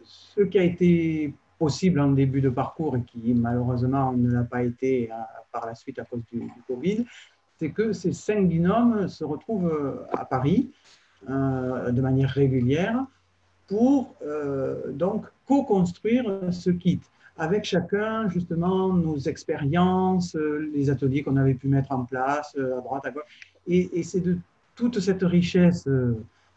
ce qui a été possible en début de parcours et qui malheureusement ne l'a pas été par la suite à cause du Covid, c'est que ces 5 binômes se retrouvent à Paris de manière régulière pour donc co-construire ce kit avec chacun justement nos expériences, les ateliers qu'on avait pu mettre en place à droite, à gauche. Et c'est de toute cette richesse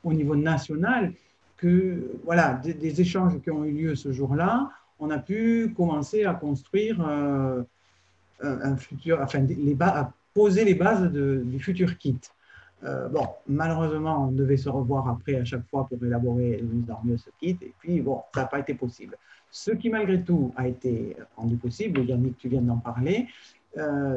au niveau national que, voilà, des échanges qui ont eu lieu ce jour-là, on a pu commencer à construire un futur, enfin, à poser les bases du futur kit. Bon, malheureusement, on devait se revoir après à chaque fois pour élaborer encore mieux ce kit. Et puis, bon, ça n'a pas été possible. Ce qui, malgré tout, a été rendu possible, Yannick, tu viens d'en parler,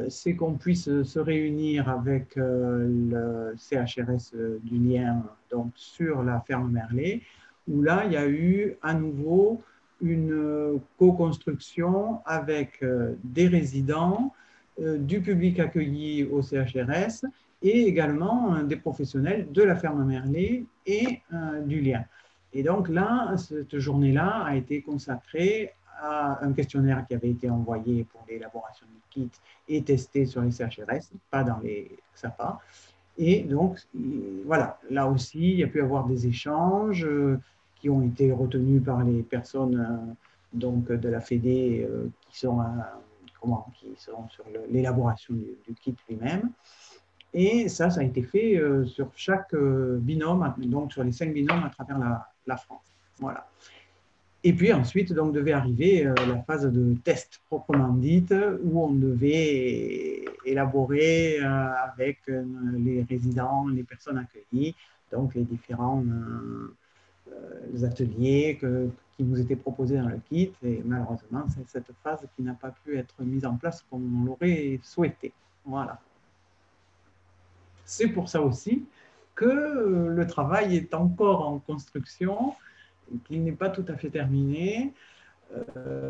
c'est qu'on puisse se réunir avec le CHRS du Lien, donc sur la ferme Merlet, où là, il y a eu à nouveau une co-construction avec des résidents, du public accueilli au CHRS et également des professionnels de la ferme Merlet et du Lien. Et donc là, cette journée-là a été consacrée à un questionnaire qui avait été envoyé pour l'élaboration du kit et testé sur les CHRS, pas dans les XAPA. Et donc, voilà, là aussi, il y a pu avoir des échanges qui ont été retenus par les personnes donc, de la Fédé qui sont sur l'élaboration du kit lui-même. Et ça a été fait sur chaque binôme, donc sur les 5 binômes à travers la France. Voilà. Et puis ensuite, donc, devait arriver la phase de test proprement dite, où on devait élaborer avec les résidents, les personnes accueillies, donc les différents ateliers qui nous étaient proposés dans le kit. Et malheureusement, c'est cette phase qui n'a pas pu être mise en place comme on l'aurait souhaité. Voilà. C'est pour ça aussi que le travail est encore en construction, qu'il n'est pas tout à fait terminé,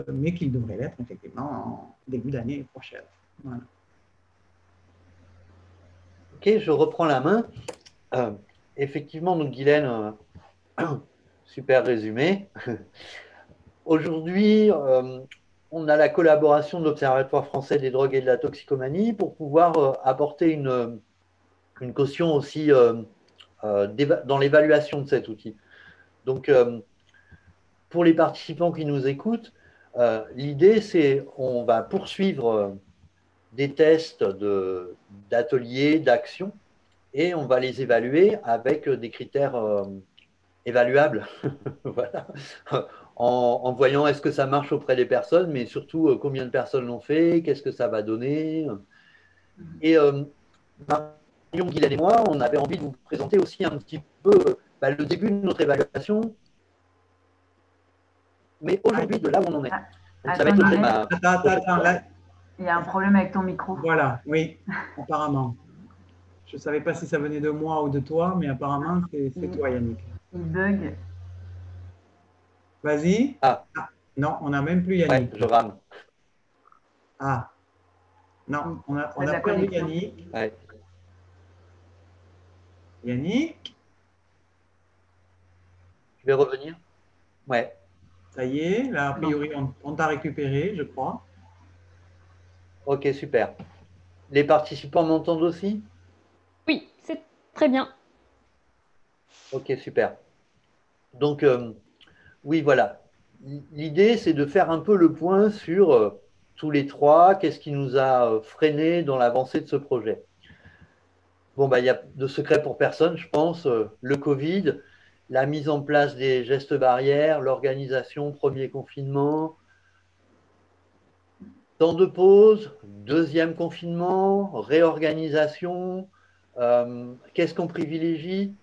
mais qu'il devrait l'être effectivement en début d'année prochaine. Voilà. Ok, je reprends la main. Effectivement, donc Guylaine, super résumé. Aujourd'hui, on a la collaboration de l'Observatoire français des drogues et de la toxicomanie pour pouvoir apporter une caution aussi dans l'évaluation de cet outil. Donc, pour les participants qui nous écoutent, l'idée, c'est on va poursuivre des tests d'ateliers, d'actions, et on va les évaluer avec des critères évaluables. Voilà. En voyant est-ce que ça marche auprès des personnes, mais surtout combien de personnes l'ont fait, qu'est-ce que ça va donner. Et Marion, Guylaine et moi, on avait envie de vous présenter aussi un petit peu le début de notre évaluation, mais aujourd'hui, de là où on en est. Donc, ça va être l'objet de ma... Attends, là. Il y a un problème avec ton micro. Voilà, oui, apparemment. Je ne savais pas si ça venait de moi ou de toi, mais apparemment, c'est toi, Yannick. Il bug. Vas-y. Ah. Non, on n'a même plus Yannick. Ouais, je rame. Ah. Non, on a perdu Yannick. Ouais. Yannick. Je vais revenir. Ouais. Ça y est, là, a priori, on t'a récupéré, je crois. Ok, super. Les participants m'entendent aussi? Oui, c'est très bien. Ok, super. Donc, oui, voilà. L'idée, c'est de faire un peu le point sur tous les trois, qu'est-ce qui nous a freiné dans l'avancée de ce projet. Bon, il y a de secret pour personne, je pense. Le Covid, la mise en place des gestes barrières, l'organisation, premier confinement, temps de pause, deuxième confinement, réorganisation. Qu'est-ce qu'on privilégie?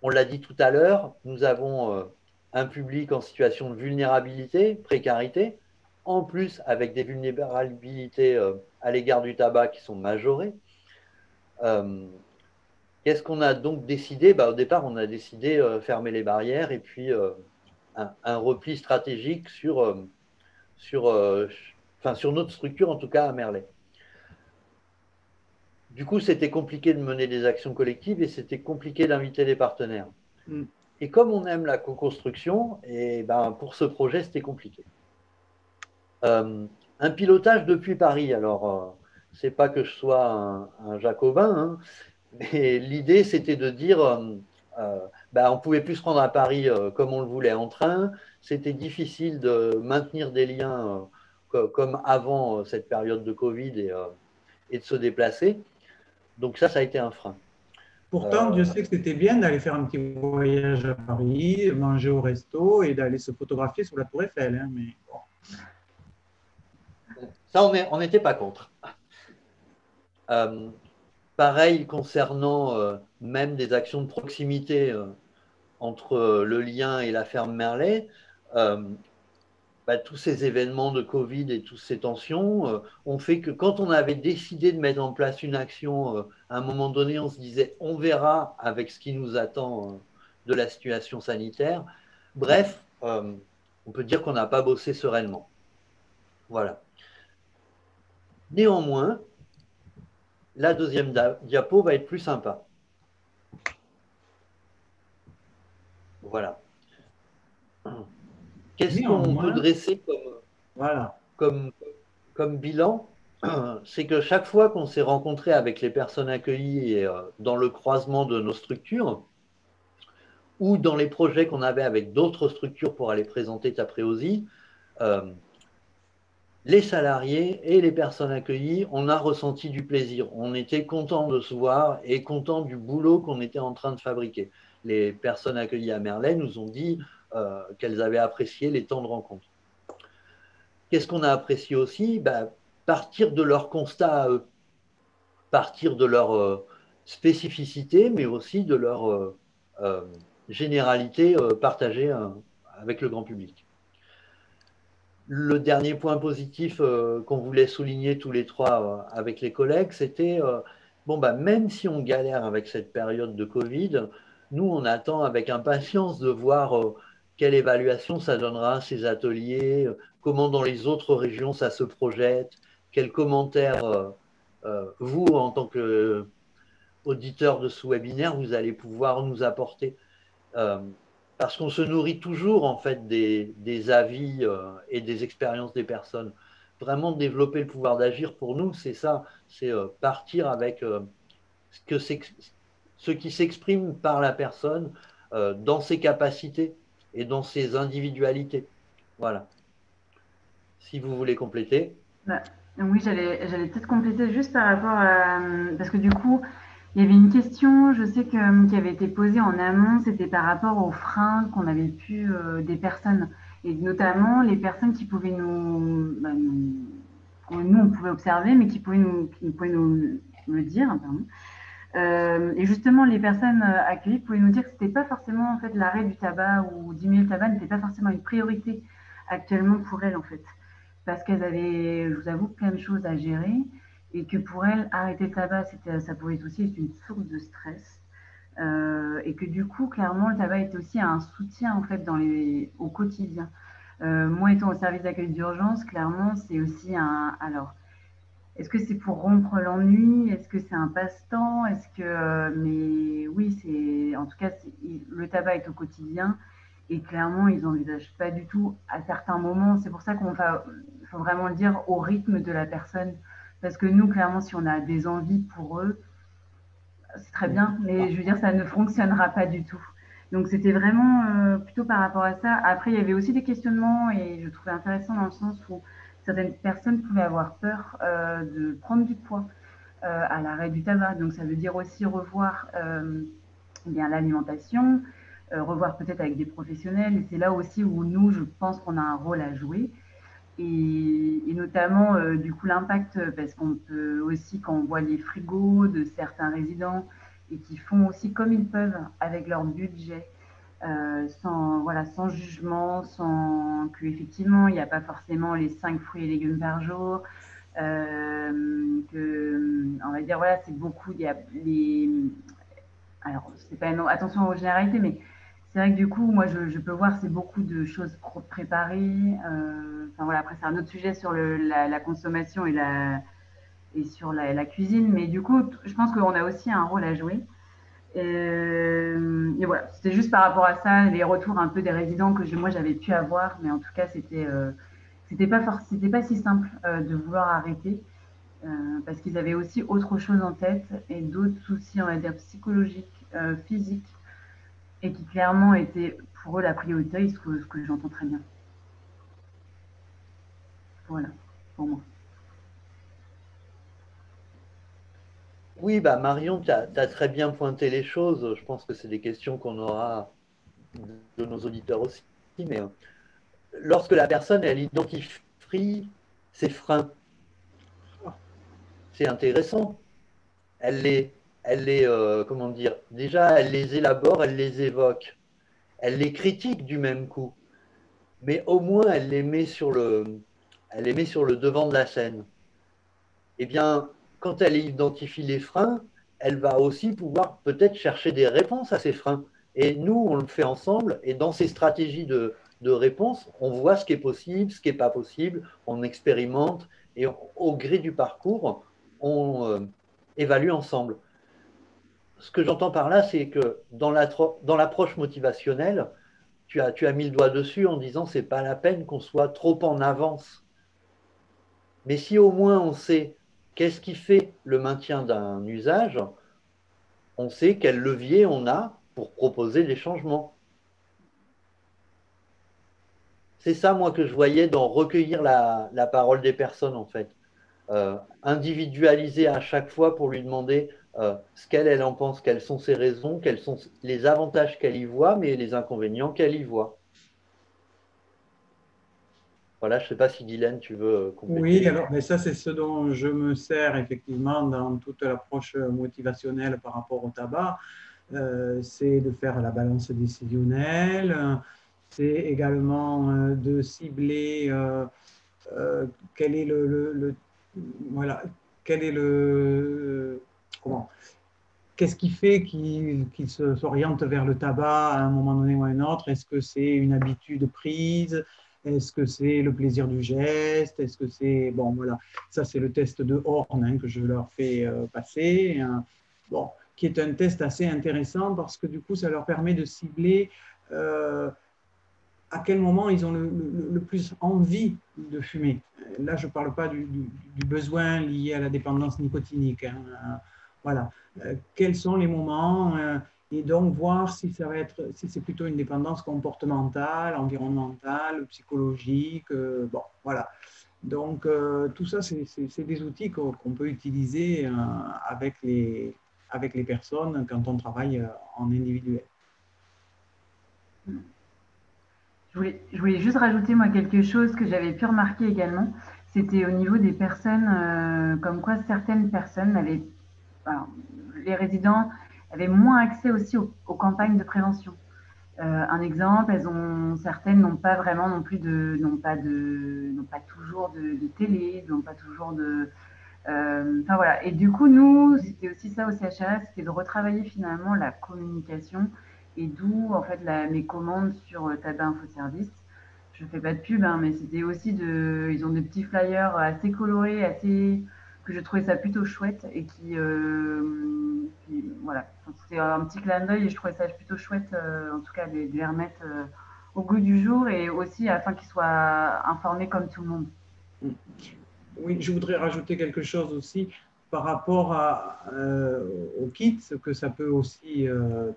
On l'a dit tout à l'heure, nous avons un public en situation de vulnérabilité, précarité, en plus avec des vulnérabilités à l'égard du tabac qui sont majorées. Qu'est-ce qu'on a donc décidé? Au départ, on a décidé fermer les barrières et puis un repli stratégique sur notre structure, en tout cas à Merlet. Du coup, c'était compliqué de mener des actions collectives et c'était compliqué d'inviter des partenaires. Et comme on aime la co-construction, pour ce projet, c'était compliqué. Un pilotage depuis Paris. Alors, c'est pas que je sois un jacobin, hein, mais l'idée, c'était de dire, on ne pouvait plus se rendre à Paris comme on le voulait en train. C'était difficile de maintenir des liens comme avant cette période de Covid et de se déplacer. Donc ça a été un frein. Pourtant, Dieu sait que c'était bien d'aller faire un petit voyage à Paris, manger au resto et d'aller se photographier sur la Tour Eiffel. Hein, mais bon. Ça, on n'était pas contre. Pareil concernant même des actions de proximité entre le lien et la ferme Merlet. Tous ces événements de Covid et toutes ces tensions ont fait que quand on avait décidé de mettre en place une action, à un moment donné, on se disait on verra avec ce qui nous attend de la situation sanitaire. Bref, on peut dire qu'on n'a pas bossé sereinement. Voilà. Néanmoins, la deuxième diapo va être plus sympa. Voilà. Qu'est-ce qu'on peut dresser comme bilan? c'est que chaque fois qu'on s'est rencontré avec les personnes accueillies et, dans le croisement de nos structures, ou dans les projets qu'on avait avec d'autres structures pour aller présenter Tapreosi, euh, les salariés et les personnes accueillies, on a ressenti du plaisir. On était content de se voir et content du boulot qu'on était en train de fabriquer. Les personnes accueillies à Merlet nous ont dit qu'elles avaient apprécié les temps de rencontre. Qu'est-ce qu'on a apprécié aussi? Partir de leurs constats à eux, partir de leur spécificité, mais aussi de leur euh, généralité partagée avec le grand public. Le dernier point positif qu'on voulait souligner tous les trois avec les collègues, c'était même si on galère avec cette période de Covid, nous, on attend avec impatience de voir quelle évaluation ça donnera, ces ateliers, comment dans les autres régions ça se projette, quels commentaires vous, en tant qu'auditeur de ce webinaire, vous allez pouvoir nous apporter. Parce qu'on se nourrit toujours en fait des avis et des expériences des personnes. Vraiment développer le pouvoir d'agir pour nous, c'est ça, c'est partir avec ce qui s'exprime par la personne dans ses capacités et dans ses individualités. Voilà. Si vous voulez compléter. Bah, oui, j'allais peut-être compléter juste par rapport à... Parce que du coup, il y avait une question, je sais qui avait été posée en amont, c'était par rapport aux freins qu'on avait pu des personnes, et notamment les personnes qui pouvaient nous on pouvait observer, mais qui pouvaient nous le dire, pardon. Et justement, les personnes accueillies pouvaient nous dire que c'était pas forcément en fait l'arrêt du tabac ou diminuer le tabac n'était pas forcément une priorité actuellement pour elles en fait, parce qu'elles avaient, je vous avoue, plein de choses à gérer et que pour elles, arrêter le tabac, ça pouvait être aussi une source de stress. Et que du coup, clairement, le tabac était aussi un soutien en fait au quotidien. Moi, étant au service d'accueil d'urgence, clairement, c'est aussi un. Alors, est-ce que c'est pour rompre l'ennui? Est-ce que c'est un passe-temps? Est-ce que, mais oui, c'est en tout cas, le tabac est au quotidien et clairement, ils n'envisagent pas du tout à certains moments. C'est pour ça faut vraiment le dire au rythme de la personne. Parce que nous, clairement, si on a des envies pour eux, c'est très bien, mais je veux dire, ça ne fonctionnera pas du tout. Donc, c'était vraiment plutôt par rapport à ça. Après, il y avait aussi des questionnements et je trouvais intéressant dans le sens où certaines personnes pouvaient avoir peur de prendre du poids à l'arrêt du tabac. Donc, ça veut dire aussi revoir bien l'alimentation, revoir peut-être avec des professionnels. Et c'est là aussi où nous, je pense qu'on a un rôle à jouer. Et notamment, du coup, l'impact, parce qu'on peut aussi, quand on voit les frigos de certains résidents et qui font aussi comme ils peuvent avec leur budget, sans jugement, sans qu'effectivement, il n'y a pas forcément les 5 fruits et légumes par jour, on va dire, voilà, c'est beaucoup, il y a les... Alors, c'est pas attention aux généralités, mais c'est vrai que du coup, moi, je peux voir, c'est beaucoup de choses préparées. Enfin voilà, après, c'est un autre sujet sur la consommation et sur la cuisine. Mais du coup, je pense qu'on a aussi un rôle à jouer. Et voilà, c'était juste par rapport à ça, les retours un peu des résidents que moi, j'avais pu avoir. Mais en tout cas, c'était pas si simple de vouloir arrêter. Parce qu'ils avaient aussi autre chose en tête et d'autres soucis, on va dire, psychologiques, physiques, et qui clairement était pour eux la priorité, ce que j'entends très bien. Voilà, pour moi. Oui, Marion, tu as très bien pointé les choses. Je pense que c'est des questions qu'on aura de nos auditeurs aussi. Mais lorsque la personne, elle identifie ses freins, c'est intéressant. Comment dire, déjà, elle les élabore, elle les évoque, elle les critique du même coup, mais au moins, elle les met sur le devant de la scène. Eh bien, quand elle identifie les freins, elle va aussi pouvoir peut-être chercher des réponses à ces freins. Et nous, on le fait ensemble, et dans ces stratégies de réponse, on voit ce qui est possible, ce qui n'est pas possible, on expérimente, et au gré du parcours, on évalue ensemble. Ce que j'entends par là, c'est que dans l'approche motivationnelle, tu as mis le doigt dessus en disant c'est pas la peine qu'on soit trop en avance. Mais si au moins on sait qu'est-ce qui fait le maintien d'un usage, on sait quel levier on a pour proposer des changements. C'est ça, moi, que je voyais dans recueillir la parole des personnes, en fait. Individualiser à chaque fois pour lui demander ce qu'elle en pense, quelles sont ses raisons, quels sont les avantages qu'elle y voit, mais les inconvénients qu'elle y voit. Voilà, je ne sais pas si Guylaine, tu veux Oui, compléter. alors, mais ça, c'est ce dont je me sers effectivement dans toute l'approche motivationnelle par rapport au tabac. C'est de faire la balance décisionnelle, c'est également de cibler quel est voilà, quel est comment, qu'est-ce qui fait qu'il s'oriente vers le tabac à un moment donné ou à un autre? Est-ce que c'est une habitude prise? Est-ce que c'est le plaisir du geste? Est-ce que c'est... Bon, voilà, ça c'est le test de Horn hein, que je leur fais passer. Bon, qui est un test assez intéressant parce que du coup, ça leur permet de cibler à quel moment ils ont le plus envie de fumer. Là, je ne parle pas du besoin lié à la dépendance nicotinique. Hein. Voilà. Quels sont les moments et donc voir si ça va être, si c'est plutôt une dépendance comportementale, environnementale, psychologique. Bon, voilà. Donc, tout ça, c'est des outils qu'on peut utiliser avec les personnes quand on travaille en individuel. Je voulais juste rajouter moi quelque chose que j'avais pu remarquer également. C'était au niveau des personnes, comme quoi certaines personnes avaient, alors, les résidents avaient moins accès aussi aux campagnes de prévention. Un exemple, certaines n'ont pas vraiment non plus n'ont pas toujours de télé, n'ont pas toujours de, enfin voilà. Et du coup, nous, c'était aussi ça au CHRS, c'était de retravailler finalement la communication et d'où en fait mes commandes sur Tabac Info Service. Je fais pas de pub, hein, mais c'était aussi ils ont des petits flyers assez colorés, que je trouvais ça plutôt chouette et voilà, c'était un petit clin d'œil et je trouvais ça plutôt chouette, en tout cas, de les remettre au goût du jour et aussi afin qu'ils soient informés comme tout le monde. Oui, je voudrais rajouter quelque chose aussi par rapport au kit, ce que ça peut aussi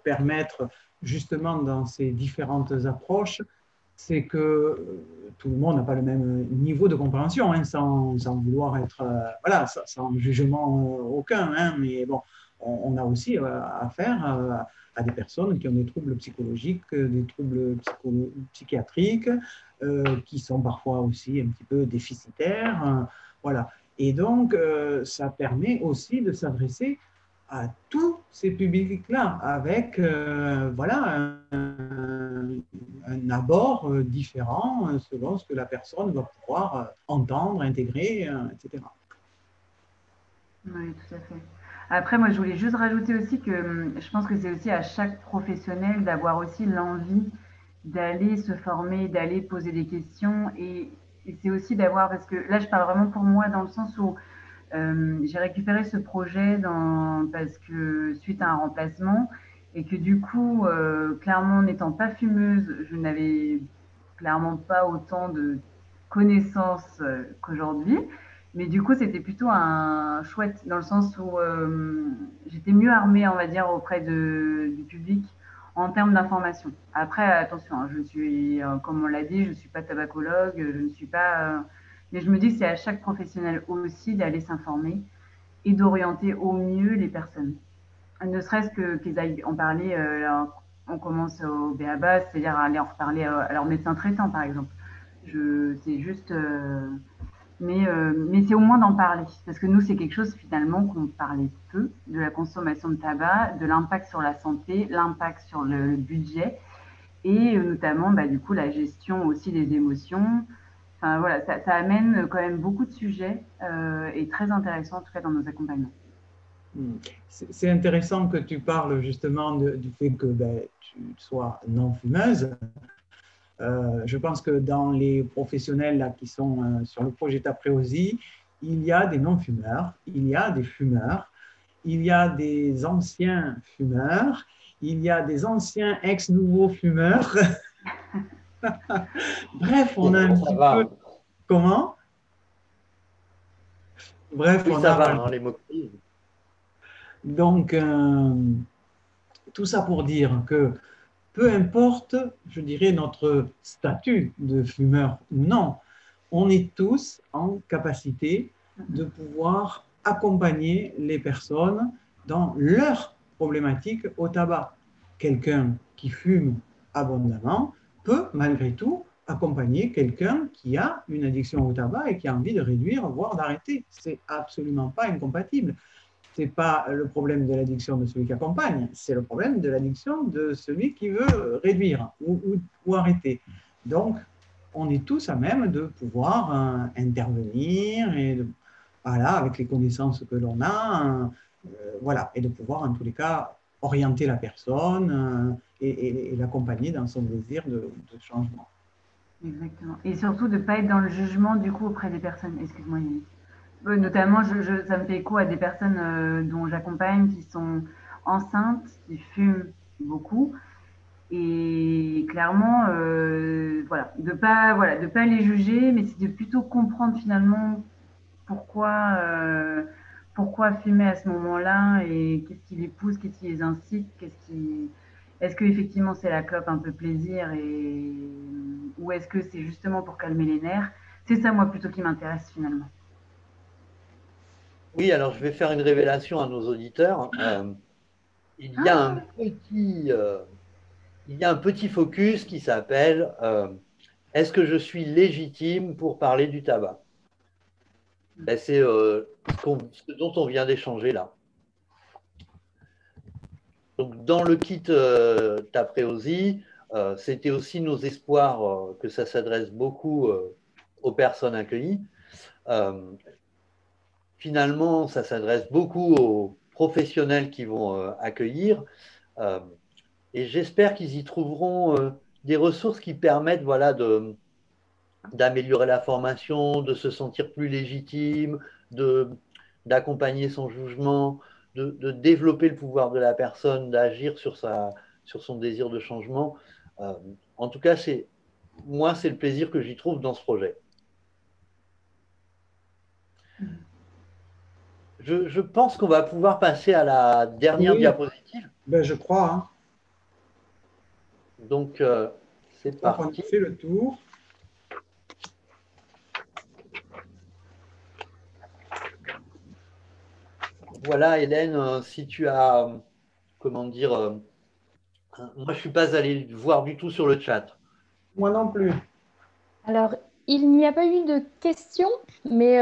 permettre justement dans ces différentes approches, c'est que tout le monde n'a pas le même niveau de compréhension, hein, sans vouloir être, voilà, sans jugement aucun, hein, mais bon, on a aussi affaire à des personnes qui ont des troubles psychologiques, des troubles psychiatriques, qui sont parfois aussi un petit peu déficitaires. Voilà. Et donc, ça permet aussi de s'adresser à tous ces publics-là avec voilà, un abord différent selon ce que la personne va pouvoir entendre, intégrer, etc. Oui, tout à fait. Après, moi, je voulais juste rajouter aussi que je pense que c'est aussi à chaque professionnel d'avoir aussi l'envie d'aller se former, d'aller poser des questions. Et c'est aussi d'avoir, parce que là, je parle vraiment pour moi dans le sens où j'ai récupéré ce projet parce que suite à un remplacement et que du coup, clairement, n'étant pas fumeuse, je n'avais clairement pas autant de connaissances qu'aujourd'hui. Mais du coup, c'était plutôt un chouette dans le sens où j'étais mieux armée, on va dire, auprès du public en termes d'information. Après, attention, hein, je suis, comme on l'a dit, je ne suis pas tabacologue, je ne suis pas. Mais je me dis que c'est à chaque professionnel aussi d'aller s'informer et d'orienter au mieux les personnes. Ne serait-ce qu'ils aillent en parler, on commence au BABA, c'est-à-dire aller en reparler à leur médecin traitant, par exemple. C'est juste. Mais c'est au moins d'en parler. Parce que nous, c'est quelque chose finalement qu'on parlait peu de la consommation de tabac, de l'impact sur la santé, l'impact sur le budget et notamment bah, du coup la gestion aussi des émotions. Enfin voilà, ça amène quand même beaucoup de sujets et très intéressants en tout cas dans nos accompagnements. C'est intéressant que tu parles justement du fait que ben, tu sois non-fumeuse. Je pense que dans les professionnels là, qui sont sur le projet Tapréosie, il y a des non-fumeurs, il y a des fumeurs, il y a des anciens fumeurs, il y a des anciens ex-nouveaux fumeurs. Bref, on a un petit peu... Comment? Bref, Oui, on ça a... va, hein, les moqueries. Donc, tout ça pour dire que peu importe, je dirais, notre statut de fumeur ou non, on est tous en capacité de pouvoir accompagner les personnes dans leurs problématiques au tabac. Quelqu'un qui fume abondamment peut malgré tout accompagner quelqu'un qui a une addiction au tabac et qui a envie de réduire, voire d'arrêter. C'est absolument pas incompatible. Ce n'est pas le problème de l'addiction de celui qui accompagne, c'est le problème de l'addiction de celui qui veut réduire ou arrêter. Donc, on est tous à même de pouvoir intervenir et voilà, avec les connaissances que l'on a, voilà, et de pouvoir en tous les cas orienter la personne et l'accompagner dans son désir de changement. Exactement. Et surtout de ne pas être dans le jugement du coup auprès des personnes. Excuse-moi, Yannick. Notamment, ça me fait écho à des personnes dont j'accompagne qui sont enceintes, qui fument beaucoup. Et clairement, de pas les juger, mais c'est de plutôt comprendre finalement pourquoi, pourquoi fumer à ce moment-là et qu'est-ce qui les pousse, qu'est-ce qui les incite, est-ce que effectivement c'est la clope un peu plaisir ou est-ce que c'est justement pour calmer les nerfs? C'est ça moi plutôt qui m'intéresse finalement. Oui, alors je vais faire une révélation à nos auditeurs. Il y a un petit focus qui s'appelle est-ce que je suis légitime pour parler du tabac? Ben, c'est ce dont on vient d'échanger là. Donc, dans le kit Tapréosi, c'était aussi nos espoirs que ça s'adresse beaucoup aux personnes accueillies. Finalement, ça s'adresse beaucoup aux professionnels qui vont accueillir. Et j'espère qu'ils y trouveront des ressources qui permettent voilà, d'améliorer la formation, de se sentir plus légitime, d'accompagner son jugement, de développer le pouvoir de la personne, d'agir sur son désir de changement. En tout cas, moi, c'est le plaisir que j'y trouve dans ce projet. Je pense qu'on va pouvoir passer à la dernière Oui, diapositive. ben, je crois. Hein. Donc, c'est Donc, on a parti. fait le tour. Voilà, Hélène, si tu as, comment dire, moi, je ne suis pas allé voir du tout sur le chat. Moi non plus. Alors, il n'y a pas eu de questions, mais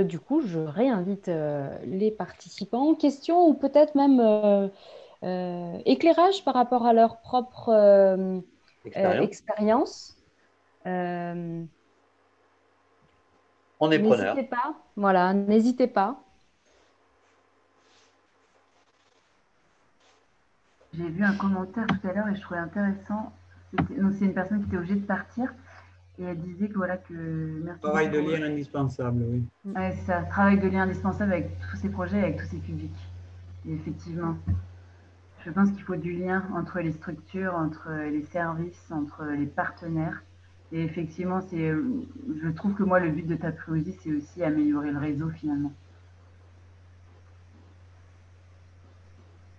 du coup, je réinvite les participants. Questions ou peut-être même éclairage par rapport à leur propre Expérience. expérience. Euh, On est preneur. N'hésitez pas, voilà, n'hésitez pas. J'ai vu un commentaire tout à l'heure et je trouvais intéressant. C'est une personne qui était obligée de partir et elle disait que voilà que merci. Travail de lien indispensable, oui. Ouais, c'est ça, travail de lien indispensable avec tous ces projets, avec tous ces publics. Et effectivement, je pense qu'il faut du lien entre les structures, entre les services, entre les partenaires. Et effectivement, je trouve que moi, le but de Tapréosi, c'est aussi améliorer le réseau finalement.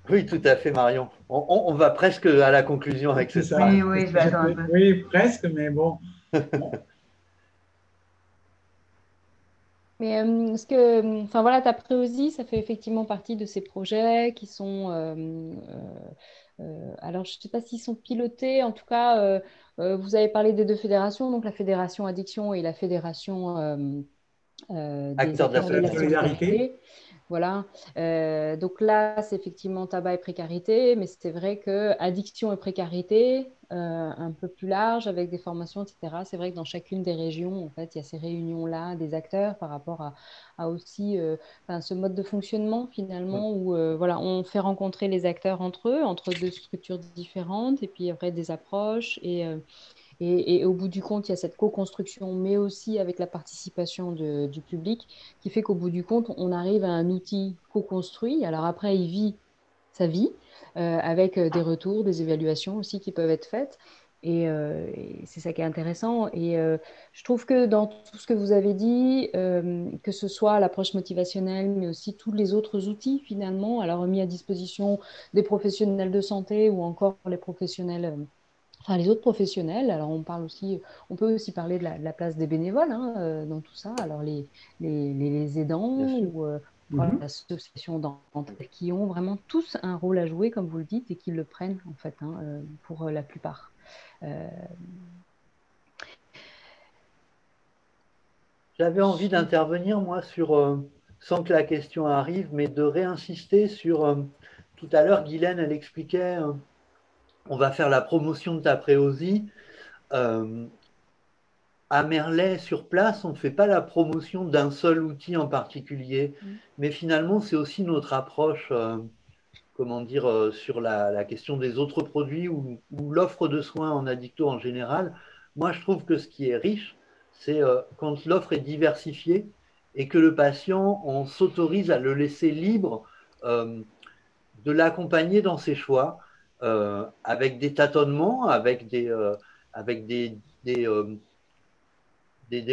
Oui, tout à fait, Marion. On va presque à la conclusion avec cette ça. phrase. Oui, je vais attendre un peu. Oui, presque, mais bon. Mais enfin voilà, Tapréosi, ça fait effectivement partie de ces projets qui sont, alors je ne sais pas s'ils sont pilotés, en tout cas, vous avez parlé des deux fédérations, donc la fédération addiction et la fédération des Acteur de la acteurs de la solidarité. solidarité. Voilà. Donc là, c'est effectivement tabac et précarité, mais c'est vrai que addiction et précarité, un peu plus large, avec des formations, etc. C'est vrai que dans chacune des régions, en fait, il y a ces réunions-là des acteurs par rapport à aussi ce mode de fonctionnement, finalement, où voilà, on fait rencontrer les acteurs entre eux, entre deux structures différentes, et puis après des approches et au bout du compte, il y a cette co-construction, mais aussi avec la participation du public, qui fait qu'au bout du compte, on arrive à un outil co-construit. Alors après, il vit sa vie avec des retours, des évaluations aussi qui peuvent être faites. Et c'est ça qui est intéressant. Et je trouve que dans tout ce que vous avez dit, que ce soit l'approche motivationnelle, mais aussi tous les autres outils finalement, alors mis à disposition des professionnels de santé ou encore les professionnels, enfin les autres professionnels. Alors on peut aussi parler de la place des bénévoles hein, dans tout ça. Alors les Bien aidants sûr. ou voilà, Mhm. l'association dentaire qui ont vraiment tous un rôle à jouer, comme vous le dites, et qui le prennent en fait hein, pour la plupart. Euh, J'avais envie d'intervenir, moi, sans que la question arrive, mais de réinsister sur, tout à l'heure, Guylaine, elle expliquait, on va faire la promotion de ta préosie. Euh, à Merlet, sur place, on ne fait pas la promotion d'un seul outil en particulier, mais finalement, c'est aussi notre approche, comment dire, sur la question des autres produits ou l'offre de soins en addicto en général. Moi, je trouve que ce qui est riche, c'est quand l'offre est diversifiée et que le patient, on s'autorise à le laisser libre euh, de l'accompagner dans ses choix, avec des tâtonnements, avec des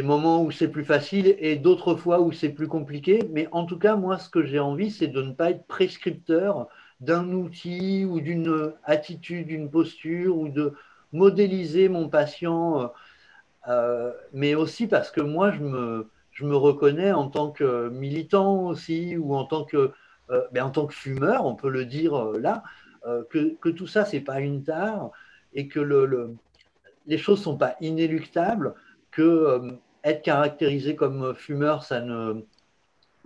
moments où c'est plus facile et d'autres fois où c'est plus compliqué. Mais en tout cas, moi, ce que j'ai envie, c'est de ne pas être prescripteur d'un outil ou d'une attitude, d'une posture, ou de modéliser mon patient, mais aussi parce que moi, je me reconnais en tant que militant aussi, ou en tant que fumeur, on peut le dire là, que tout ça, c'est pas une tare, et que les choses ne sont pas inéluctables, que être caractérisé comme fumeur,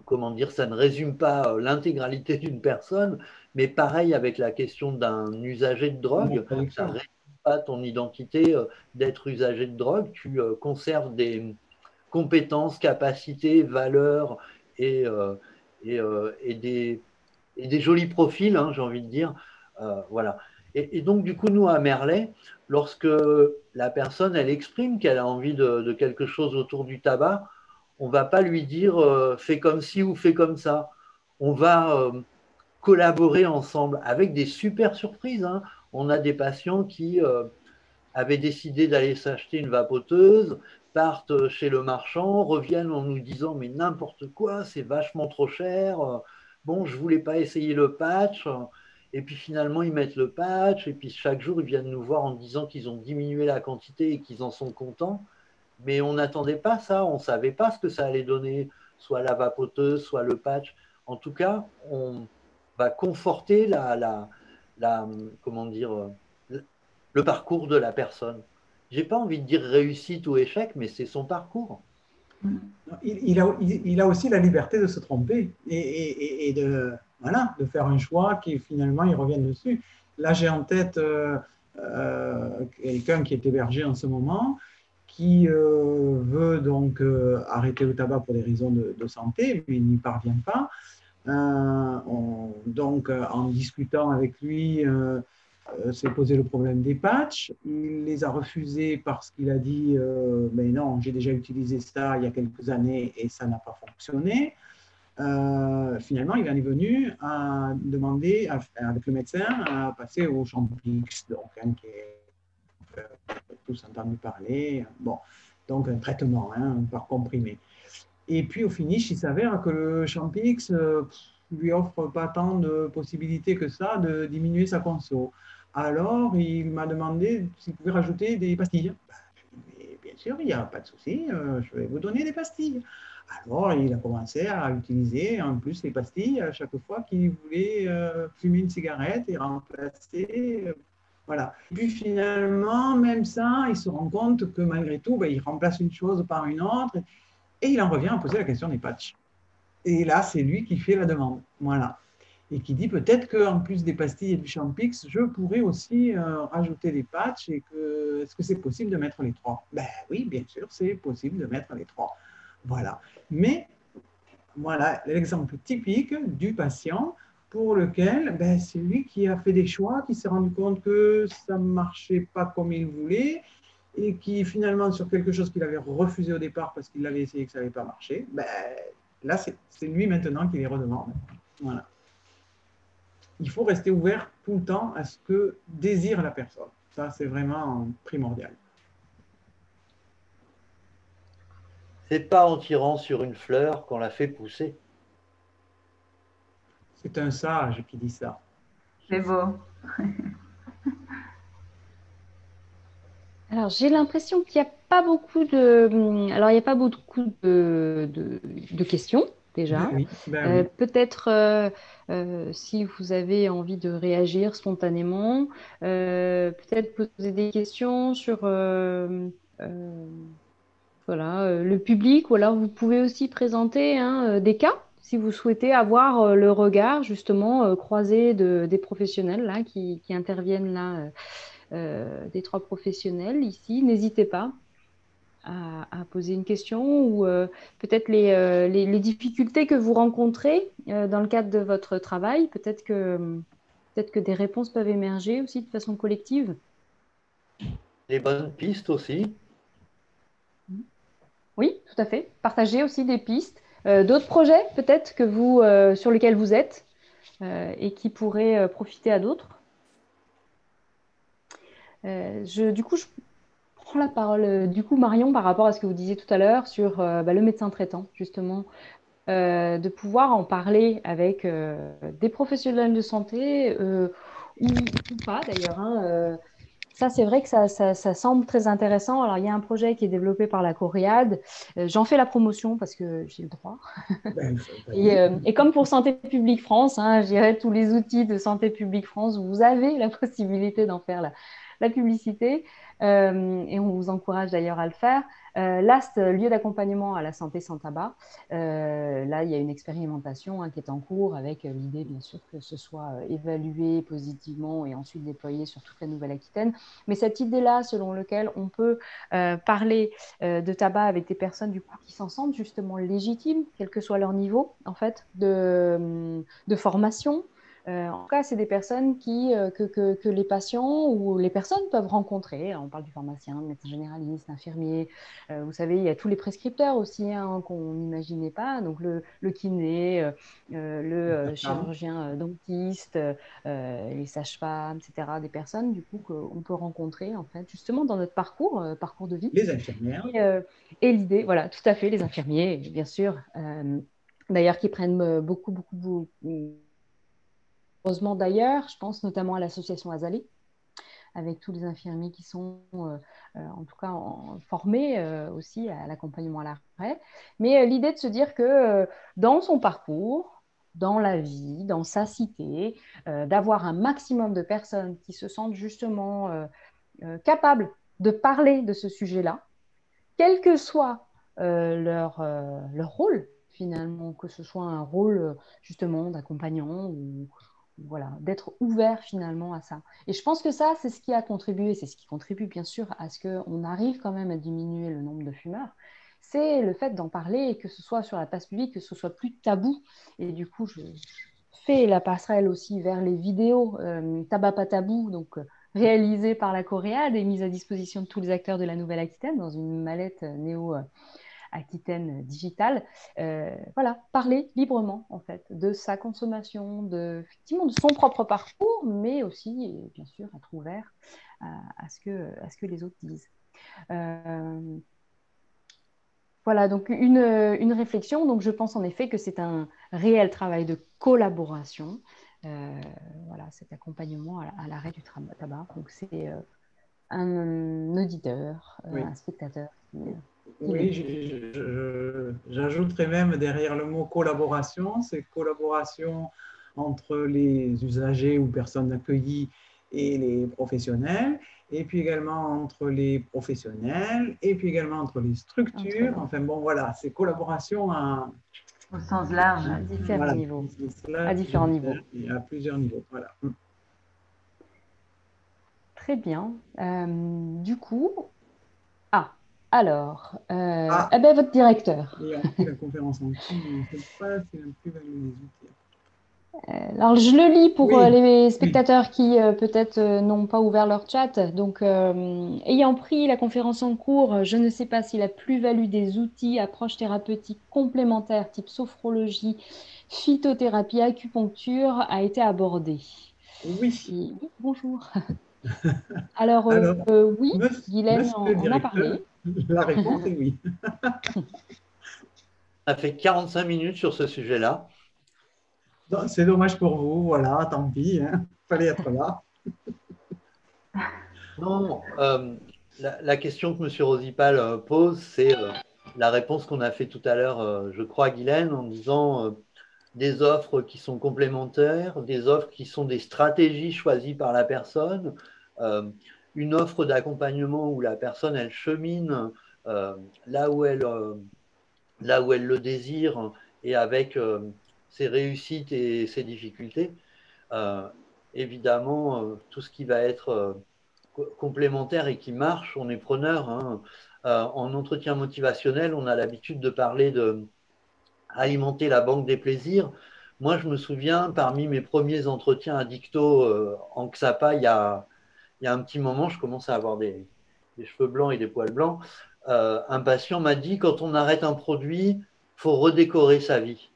comment dire, ça ne résume pas l'intégralité d'une personne, mais pareil avec la question d'un usager de La drogue, ça ne traduction. résume pas ton identité d'être usager de drogue, tu conserves des compétences, capacités, valeurs et, euh, et des jolis profils, hein, j'ai envie de dire. Voilà. Et donc, du coup, nous, à Merlet, lorsque la personne, elle exprime qu'elle a envie de quelque chose autour du tabac, on ne va pas lui dire fais comme ci ou fais comme ça. On va collaborer ensemble avec des super surprises. Hein. On a des patients qui avaient décidé d'aller s'acheter une vapoteuse, partent chez le marchand, reviennent en nous disant mais n'importe quoi, c'est vachement trop cher. Bon, je voulais pas essayer le patch. Et puis finalement, ils mettent le patch. Et puis chaque jour, ils viennent nous voir en disant qu'ils ont diminué la quantité et qu'ils en sont contents. Mais on n'attendait pas ça. On ne savait pas ce que ça allait donner, soit la vapoteuse, soit le patch. En tout cas, on va conforter comment dire, le parcours de la personne. J'ai pas envie de dire réussite ou échec, mais c'est son parcours. Il a aussi la liberté de se tromper et de, voilà, de faire un choix qui finalement il revient dessus. Là, j'ai en tête quelqu'un qui est hébergé en ce moment, qui veut donc arrêter le tabac pour des raisons de santé, mais il n'y parvient pas. Donc, en discutant avec lui, s'est posé le problème des patchs. Il les a refusés parce qu'il a dit mais non, j'ai déjà utilisé ça il y a quelques années et ça n'a pas fonctionné. Finalement, il en est venu à demander avec le médecin à passer au Champix, donc qui est tous entendu parler. Bon, donc un traitement par comprimé. Et puis au finish, il s'avère que le Champix lui offre pas tant de possibilités que ça de diminuer sa conso. Alors, il m'a demandé s'il pouvait rajouter des pastilles. Mais bien sûr, il n'y a pas de souci, je vais vous donner des pastilles. Alors, il a commencé à utiliser en plus les pastilles à chaque fois qu'il voulait fumer une cigarette et remplacer. Voilà. Et puis finalement, même ça, il se rend compte que malgré tout, il remplace une chose par une autre et il en revient à poser la question des patchs. Et là, c'est lui qui fait la demande. Voilà. Et qui dit peut-être qu'en plus des pastilles et du Champix, je pourrais aussi rajouter des patchs et que est-ce que c'est possible de mettre les trois? Ben oui, bien sûr, c'est possible de mettre les trois. Voilà. Mais voilà l'exemple typique du patient pour lequel c'est lui qui a fait des choix, qui s'est rendu compte que ça ne marchait pas comme il voulait et qui finalement, sur quelque chose qu'il avait refusé au départ parce qu'il l'avait essayé et que ça n'avait pas marché, là, c'est lui maintenant qui les redemande. Voilà. Il faut rester ouvert tout le temps à ce que désire la personne. Ça, c'est vraiment primordial. C'est pas en tirant sur une fleur qu'on la fait pousser. C'est un sage qui dit ça. C'est beau. Alors, j'ai l'impression qu'il n'y a pas beaucoup de... Alors, il n'y a pas beaucoup de questions, déjà. Ben oui, ben oui. Peut-être si vous avez envie de réagir spontanément, peut-être poser des questions sur euh, voilà, le public, ou alors vous pouvez aussi présenter hein, des cas si vous souhaitez avoir le regard justement croisé des professionnels là, qui interviennent là, des trois professionnels ici. N'hésitez pas à poser une question ou peut-être les difficultés que vous rencontrez dans le cadre de votre travail. Peut-être que des réponses peuvent émerger aussi de façon collective. Les bonnes pistes aussi. Oui, tout à fait. Partagez aussi des pistes, d'autres projets peut-être que vous, sur lesquels vous êtes et qui pourraient profiter à d'autres. Du coup, je prends la parole, du coup, Marion, par rapport à ce que vous disiez tout à l'heure sur le médecin traitant, justement, de pouvoir en parler avec des professionnels de santé ou pas d'ailleurs. Hein, ça, c'est vrai que ça semble très intéressant. Alors, il y a un projet qui est développé par la Coriade. J'en fais la promotion parce que j'ai le droit. Ben, vas-y. Et comme pour Santé publique France, hein, je dirais tous les outils de Santé publique France, vous avez la possibilité d'en faire la publicité et on vous encourage d'ailleurs à le faire. LAST, lieu d'accompagnement à la santé sans tabac, là il y a une expérimentation hein, qui est en cours avec l'idée bien sûr que ce soit évalué positivement et ensuite déployé sur toute la Nouvelle-Aquitaine. Mais cette idée-là selon laquelle on peut parler de tabac avec des personnes du coup qui s'en sentent justement légitimes, quel que soit leur niveau en fait de formation. En tout cas, c'est des personnes que les patients ou les personnes peuvent rencontrer. On parle du pharmacien, du médecin généraliste, infirmier. Vous savez, il y a tous les prescripteurs aussi hein, qu'on n'imaginait pas. Donc le kiné, le chirurgien dentiste, les sages-femmes, etc. Des personnes du coup qu'on peut rencontrer en fait justement dans notre parcours de vie. Les infirmières. Et l'idée, voilà, tout à fait, les infirmiers, bien sûr. D'ailleurs, qui prennent beaucoup. Heureusement d'ailleurs, je pense notamment à l'association Azalée, avec tous les infirmiers qui sont en tout cas formés aussi à l'accompagnement à l'arrêt. Mais l'idée de se dire que dans son parcours, dans la vie, dans sa cité, d'avoir un maximum de personnes qui se sentent justement capables de parler de ce sujet-là, quel que soit leur rôle, finalement, que ce soit un rôle justement d'accompagnant ou voilà, d'être ouvert finalement à ça. Et je pense que ça, c'est ce qui a contribué, c'est ce qui contribue bien sûr à ce qu'on arrive quand même à diminuer le nombre de fumeurs. C'est le fait d'en parler et que ce soit sur la place publique, que ce soit plus tabou. Et du coup, je fais la passerelle aussi vers les vidéos Tabac pas tabou, donc réalisées par la Coriade et mises à disposition de tous les acteurs de la Nouvelle-Aquitaine dans une mallette Aquitaine digitale, voilà, parler librement en fait de sa consommation, effectivement de son propre parcours, mais aussi, et bien sûr, être ouvert à ce que les autres disent. Voilà, donc une réflexion. Donc je pense en effet que c'est un réel travail de collaboration. Voilà, cet accompagnement à l'arrêt du tabac. Donc c'est un auditeur, Oui. un spectateur Oui, j'ajouterais même derrière le mot collaboration, c'est collaboration entre les usagers ou personnes accueillies et les professionnels, et puis également entre les professionnels, et puis également entre les structures. Enfin bon, voilà, c'est collaboration Au sens large. à différents niveaux. À différents niveaux. Et à plusieurs niveaux. Voilà. Très bien. Du coup, alors, votre directeur. Et on fait la conférence en cours, mais on ne sait pas si la plus-value des outils. Alors, je le lis pour Oui, les spectateurs qui peut-être n'ont pas ouvert leur chat. Donc, ayant pris la conférence en cours, je ne sais pas si la plus-value des outils, approches thérapeutiques complémentaires type sophrologie, phytothérapie, acupuncture a été abordée. oui. Oui, bonjour. Alors, Alors, oui, Guylaine monsieur le en a directeur, parlé. la réponse est oui. On a fait 45 minutes sur ce sujet-là. C'est dommage pour vous, voilà, tant pis, hein. Fallait être là. Non, la question que M. Rosipal pose, c'est la réponse qu'on a fait tout à l'heure, je crois, à Guylaine, en disant des offres qui sont complémentaires, des offres qui sont des stratégies choisies par la personne, euh, une offre d'accompagnement où la personne, elle chemine euh, là où elle, euh, là où elle le désire et avec ses réussites et ses difficultés. Euh, Évidemment, tout ce qui va être complémentaire et qui marche, on est preneur, hein. En entretien motivationnel, on a l'habitude de parler de alimenter la banque des plaisirs. Moi, je me souviens, parmi mes premiers entretiens addicto en XAPA, il y a un petit moment, je commence à avoir des cheveux blancs et des poils blancs. Un patient m'a dit, quand on arrête un produit, il faut redécorer sa vie.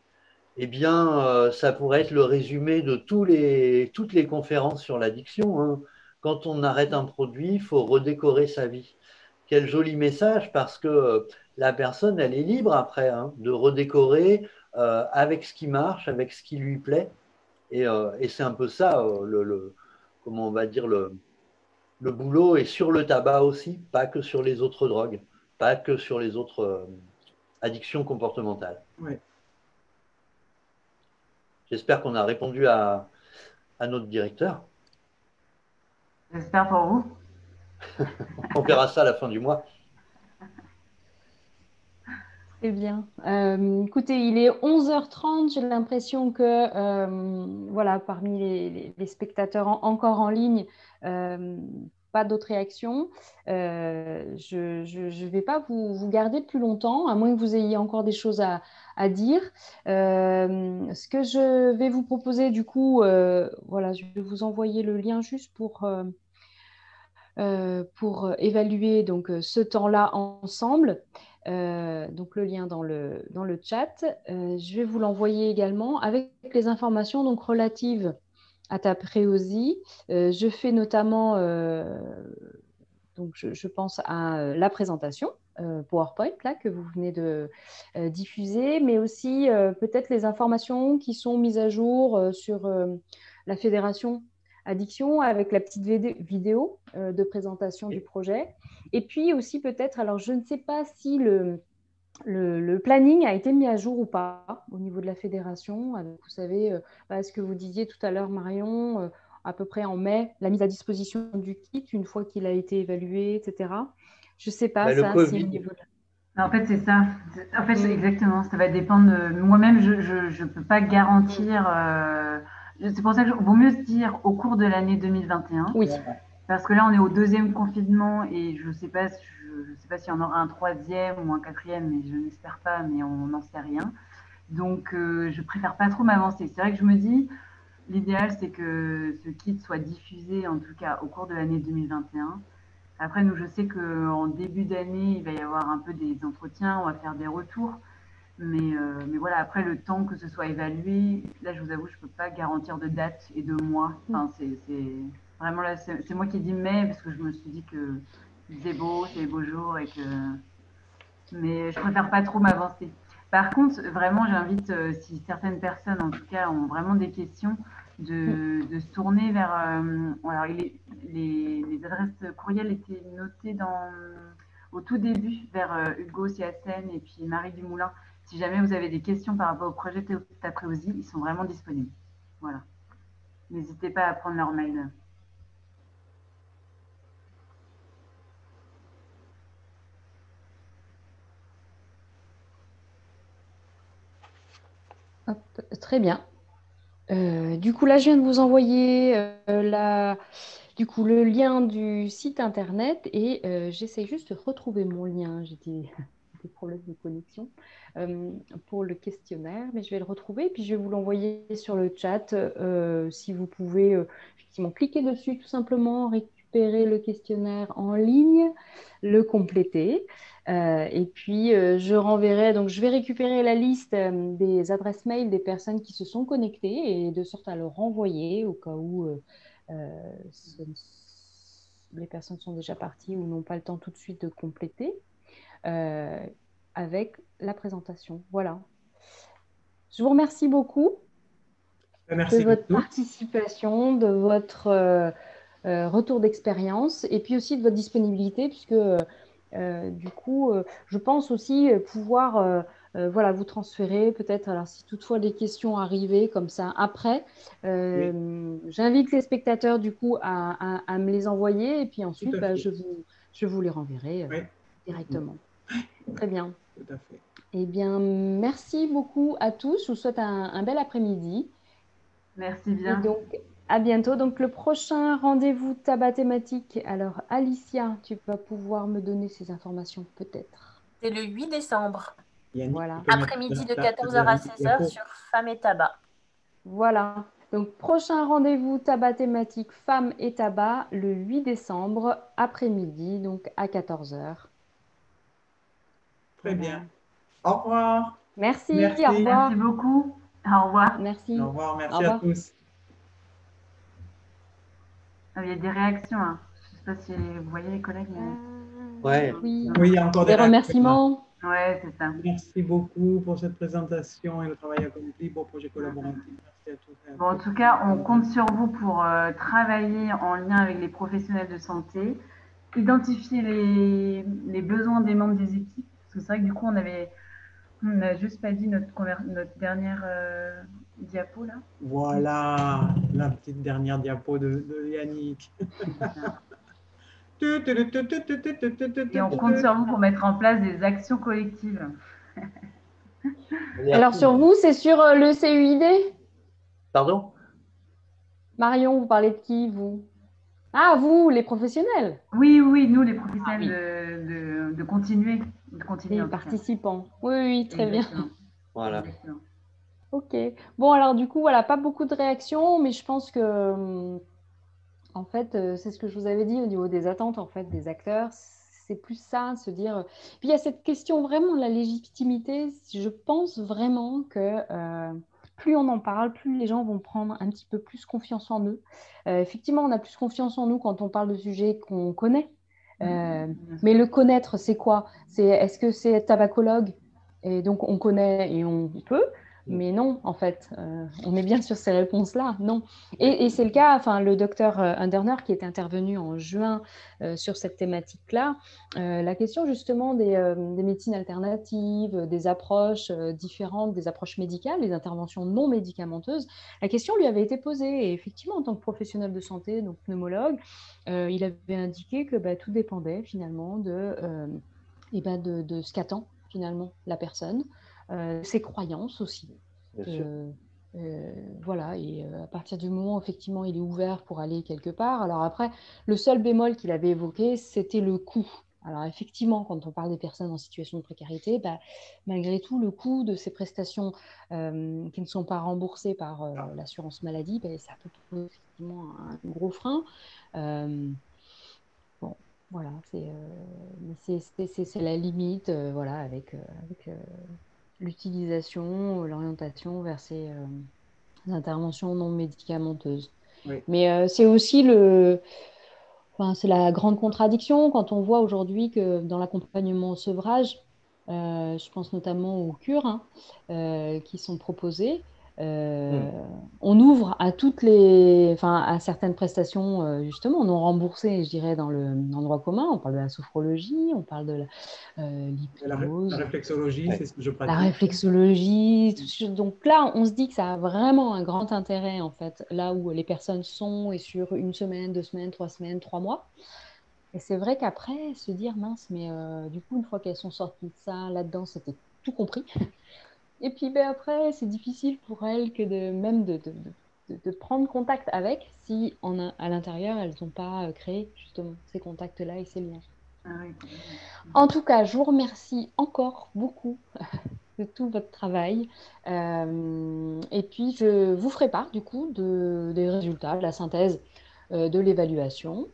Eh bien, ça pourrait être le résumé de toutes les conférences sur l'addiction, hein. Quand on arrête un produit, il faut redécorer sa vie. Quel joli message, parce que la personne, elle est libre après, hein, de redécorer avec ce qui marche, avec ce qui lui plaît. Et c'est un peu ça, comment on va dire, le boulot est sur le tabac aussi, pas que sur les autres drogues, pas que sur les autres addictions comportementales. Ouais. J'espère qu'on a répondu à notre directeur. J'espère pour vous. On verra ça à la fin du mois. Très bien. Écoutez, il est 11h30. J'ai l'impression que voilà, parmi les spectateurs encore en ligne, euh, pas d'autres réactions. Je ne vais pas vous garder plus longtemps, à moins que vous ayez encore des choses à dire. Ce que je vais vous proposer, du coup, voilà, je vais vous envoyer le lien juste pour évaluer donc, ce temps-là ensemble. Donc le lien dans le chat. Je vais vous l'envoyer également avec les informations donc, relatives à ta préosie. Je fais notamment, donc je pense à la présentation PowerPoint là, que vous venez de diffuser, mais aussi peut-être les informations qui sont mises à jour sur la fédération Addiction avec la petite vidéo de présentation du projet. Et puis aussi peut-être, alors je ne sais pas si le planning a été mis à jour ou pas au niveau de la fédération. Avec, vous savez, ce que vous disiez tout à l'heure, Marion, à peu près en mai, la mise à disposition du kit une fois qu'il a été évalué, etc. Je ne sais pas Ben, le ça, si au Covid, niveau de... En fait, c'est ça. En fait, c'est exactement. Ça va dépendre de moi-même. Je peux pas garantir. C'est pour ça que vaut mieux se dire au cours de l'année 2021, Oui, parce que là, on est au deuxième confinement et je sais pas, je sais pas s'il y en aura un troisième ou un quatrième, mais je n'espère pas, mais on n'en sait rien. Donc, je préfère pas trop m'avancer. C'est vrai que je me dis, l'idéal, c'est que ce kit soit diffusé, en tout cas, au cours de l'année 2021. Après, nous, je sais qu'en début d'année, il va y avoir un peu des entretiens, on va faire des retours. Mais voilà, après, le temps que ce soit évalué, là, je vous avoue, je ne peux pas garantir de date et de mois. Enfin, c'est vraiment là, c'est moi qui dis mai, parce que je me suis dit que il faisait beau, c'est les beaux jours et que. Mais je préfère pas trop m'avancer. Par contre, vraiment, j'invite, si certaines personnes, en tout cas, ont vraiment des questions, de se tourner vers. Alors, les adresses courriel étaient notées au tout début vers Hugo Siassen et puis Marie Dumoulin. Si jamais vous avez des questions par rapport au projet Tapréosie, ils sont vraiment disponibles. Voilà. N'hésitez pas à prendre leur mail. hop, très bien. Du coup, là, je viens de vous envoyer du coup, le lien du site internet et j'essaie juste de retrouver mon lien. J'ai des problèmes de connexion pour le questionnaire, mais je vais le retrouver et puis je vais vous l'envoyer sur le chat. Si vous pouvez effectivement cliquer dessus tout simplement, récupérer le questionnaire en ligne, le compléter. Et puis, je renverrai, donc je vais récupérer la liste des adresses mail des personnes qui se sont connectées et de sorte à le renvoyer au cas où ce ne les personnes sont déjà parties ou n'ont pas le temps tout de suite de compléter avec la présentation. Voilà. Je vous remercie beaucoup de Merci votre beaucoup. participation, de votre retour d'expérience et puis aussi de votre disponibilité puisque du coup, je pense aussi pouvoir voilà, vous transférer peut-être, alors si toutefois des questions arrivaient comme ça après, Oui, j'invite les spectateurs du coup à me les envoyer et puis tout ensuite à bah, fait. je vous les renverrai Oui, directement. Très bien. tout à fait. Eh bien, merci beaucoup à tous. Je vous souhaite un bel après-midi. Merci Et bien. donc, à bientôt. Donc, le prochain rendez-vous tabac thématique. Alors, Alicia, tu vas pouvoir me donner ces informations peut-être. C'est le 8 décembre, Yannick, tu Voilà. peux mettre après-midi de la 14h à dernière 16h diapo. sur Femmes et Tabac. Voilà. Donc, prochain rendez-vous tabac thématique femmes et tabac le 8 décembre après-midi, donc à 14 heures. Très Voilà. bien. Au revoir. Merci, au Merci. revoir. Merci beaucoup. Au revoir. Merci. Au revoir. Au Merci à revoir. tous. Ah, il y a des réactions. Hein. Je ne sais pas si vous voyez les collègues. Mais... Ouais. Oui. Non, Oui, non. il y a encore des Des réactions là. remerciements. Ouais, c'est ça. Merci beaucoup pour cette présentation et le travail accompli. Beau projet collaboratif. Merci à tous et à Bon, en toutes. tout cas, on compte sur vous pour travailler en lien avec les professionnels de santé, identifier les besoins des membres des équipes. Parce que c'est vrai que du coup, on n'a juste pas dit notre dernière diapo là. Voilà la petite dernière diapo de Yannick. Et on compte sur vous pour mettre en place des actions collectives. Alors, sur vous, c'est sur le CUID? Pardon? Marion, vous parlez de qui, vous? Ah, vous, les professionnels, Oui, oui, nous, les oui. professionnels, de continuer. De continuer Les en tout cas. participants. Oui, oui, très bien. Exactement. Voilà. Exactement. Ok. Bon, alors du coup, voilà, pas beaucoup de réactions, mais je pense que, en fait, c'est ce que je vous avais dit au niveau des attentes, en fait, des acteurs. C'est plus ça, se dire. Puis il y a cette question vraiment de la légitimité. Je pense vraiment que plus on en parle, plus les gens vont prendre un petit peu plus confiance en eux. Effectivement, on a plus confiance en nous quand on parle de sujets qu'on connaît. Mais le connaître, c'est quoi? Est-ce que c'est tabacologue? Et donc, on connaît et on peut. Mais non, en fait, on est bien sur ces réponses-là. Non. Et c'est le cas, enfin, le docteur Underner qui est intervenu en juin sur cette thématique-là, la question justement des médecines alternatives, des approches différentes, des approches médicales, des interventions non médicamenteuses, la question lui avait été posée. Et effectivement, en tant que professionnel de santé, donc pneumologue, il avait indiqué que bah, tout dépendait finalement de ce qu'attend finalement la personne, ses croyances aussi. Voilà, et à partir du moment où effectivement il est ouvert pour aller quelque part. Alors après, le seul bémol qu'il avait évoqué, c'était le coût. Alors effectivement, quand on parle des personnes en situation de précarité, bah, malgré tout, le coût de ces prestations qui ne sont pas remboursées par l'assurance maladie, bah, ça peut poser effectivement un gros frein. Bon, voilà, c'est la limite, voilà, avec l'utilisation, l'orientation vers ces interventions non médicamenteuses. Oui. Mais c'est aussi c'est la grande contradiction quand on voit aujourd'hui que dans l'accompagnement au sevrage, je pense notamment aux cures qui sont proposées, on ouvre à à certaines prestations justement non remboursées, je dirais, dans le droit commun. On parle de la sophrologie, on parle de La l'hypnose, réflexologie, c'est ce que je la pratique. réflexologie. Donc là, on se dit que ça a vraiment un grand intérêt, en fait, là où les personnes sont et sur une semaine, 2 semaines, 3 semaines, 3 mois. Et c'est vrai qu'après, se dire, mince, mais du coup, une fois qu'elles sont sorties de ça, là-dedans, c'était tout compris. Et puis ben, après, c'est difficile pour elles que de prendre contact avec si à l'intérieur, elles n'ont pas créé justement ces contacts-là et ces liens. Ah oui. En tout cas, je vous remercie encore beaucoup de tout votre travail. Et puis, je vous ferai part du coup des résultats, de la synthèse de l'évaluation.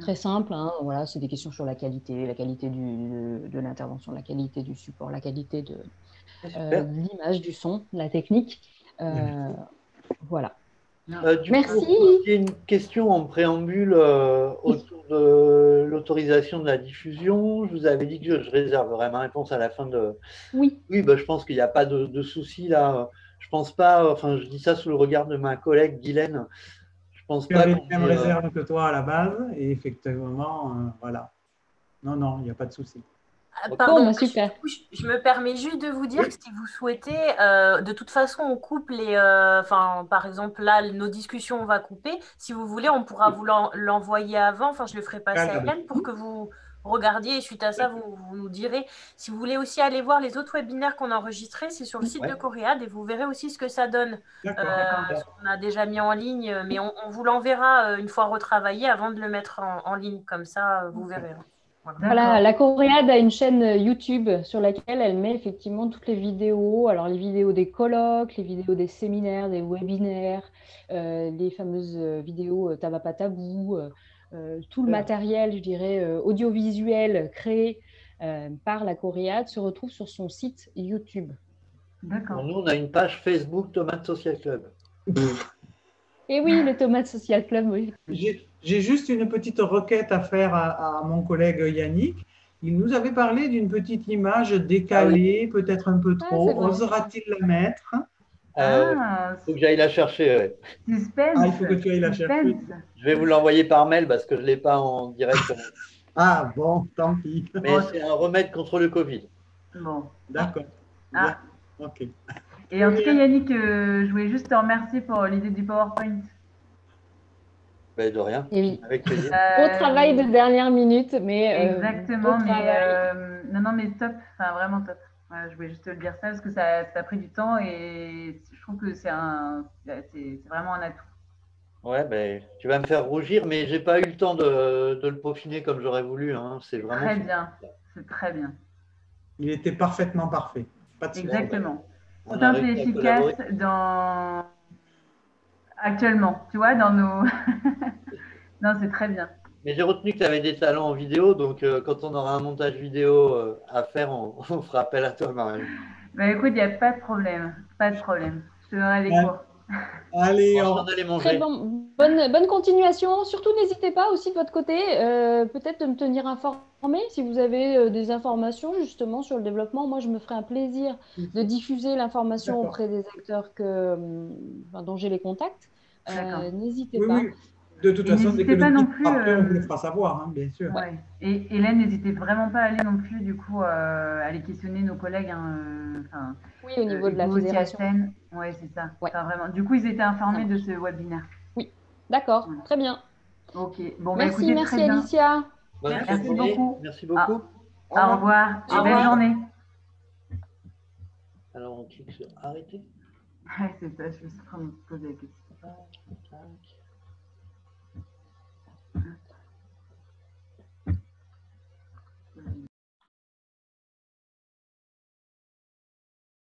Très simple, hein, voilà, c'est des questions sur la qualité de l'intervention, la qualité du support, la qualité de l'image, du son, la technique. Voilà. Du coup, Merci. il y a une question en préambule autour de l'autorisation de la diffusion. Je vous avais dit que je réserverais ma réponse à la fin de. Oui. Oui, bah, je pense qu'il n'y a pas de souci là. Je pense pas, enfin, je dis ça sous le regard de ma collègue Guylaine. Je pense Tu pas avais qu'on les mêmes ait, réserves que toi à la base, et effectivement, voilà. Non, non, il n'y a pas de souci. Ok. Bon, Pardon, bah, super. du coup, je me permets juste de vous dire Oui, que si vous souhaitez, de toute façon, on coupe les. Enfin, par exemple, là, nos discussions, on va couper. Si vous voulez, on pourra vous l'envoyer avant. Enfin, je le ferai passer à Hélène pour que vous regardiez et suite à ça, vous nous direz. Si vous voulez aussi aller voir les autres webinaires qu'on a enregistrés, c'est sur le site de Ouais, Coréade et vous verrez aussi ce que ça donne. d'accord. D'accord. Ce qu'on a déjà mis en ligne, mais on vous l'enverra une fois retravaillé avant de le mettre en ligne. Comme ça, vous verrez. Voilà. Voilà, D'accord. la Coréade a une chaîne YouTube sur laquelle elle met effectivement toutes les vidéos. Alors, les vidéos des colloques, les vidéos des séminaires, des webinaires, les fameuses vidéos Tabac pas tabou, tout le matériel, je dirais, audiovisuel créé par la Coréade se retrouve sur son site YouTube. D'accord. Nous, on a une page Facebook Tomate Social Club. Et oui, le Tomate Social Club, oui. J'ai juste une petite requête à faire à mon collègue Yannick. Il nous avait parlé d'une petite image décalée, peut-être un peu Ah, c'est trop. vrai. Osera-t-il la mettre? Ah, Faut que j'aille la chercher. Ouais. Ah, il suspense. faut que tu ailles la chercher. Suspense. Je vais vous l'envoyer par mail parce que je ne l'ai pas en direct. Ah, bon, tant pis. Mais Bon, c'est un remède contre le Covid. bon. D'accord. Bien. Ah. OK. Et en tout cas, Yannick, je voulais juste te remercier pour l'idée du PowerPoint. Ben, de rien, Et oui. avec plaisir. Beau travail de dernière minute, mais Exactement, beau mais travail. non, non, mais top, enfin vraiment top. Voilà, je voulais juste te le dire ça parce que ça a pris du temps et je trouve que c'est vraiment un atout. Ouais, ben, tu vas me faire rougir, mais j'ai pas eu le temps de le peaufiner comme j'aurais voulu. Hein. C'est vraiment Très super. bien, c'est très bien. Il était parfaitement parfait. Pas de souci. Bon, ben, Exactement. on a Simple et réussi à efficace collaborer. actuellement, tu vois, dans nos. Non, c'est très bien. Mais j'ai retenu que tu avais des talents en vidéo, donc quand on aura un montage vidéo à faire, on fera appel à toi, Marion. Bah écoute, il n'y a pas de problème, pas de problème. Je te donnerai les Ouais. cours. Allez, Bon, je t'en allais Très manger. bonne continuation. Surtout, n'hésitez pas aussi de votre côté, peut-être de me tenir informé si vous avez des informations justement sur le développement. Moi, je me ferai un plaisir de diffuser l'information d'accord. auprès des acteurs dont j'ai les contacts. D'accord. N'hésitez Oui, pas. oui. De toute Et façon, dès que n'hésitez le pas non guide plus. sera prêt, on vous le fera savoir, hein, bien sûr. Ouais. Ouais. Et Hélène, n'hésitez vraiment pas à aller non plus, du coup, à aller questionner nos collègues. Hein, enfin, Oui, au niveau de la Hugo, fédération. Tiasten. Ouais, c'est ça. Ouais, Enfin, vraiment. Du coup, ils étaient ça informés de marche. ce webinaire. Oui, d'accord, Voilà. très bien. Ok. Bon, bah Merci, écoutez, très merci bien. Alicia. Bonne fin de Merci journée. beaucoup. Merci Ah, beaucoup. Au au revoir. revoir Au et belle revoir. journée. Alors, on clique sur arrêter. Ouais, c'est ça, je me suis en train de me poser la question. Tac, tac.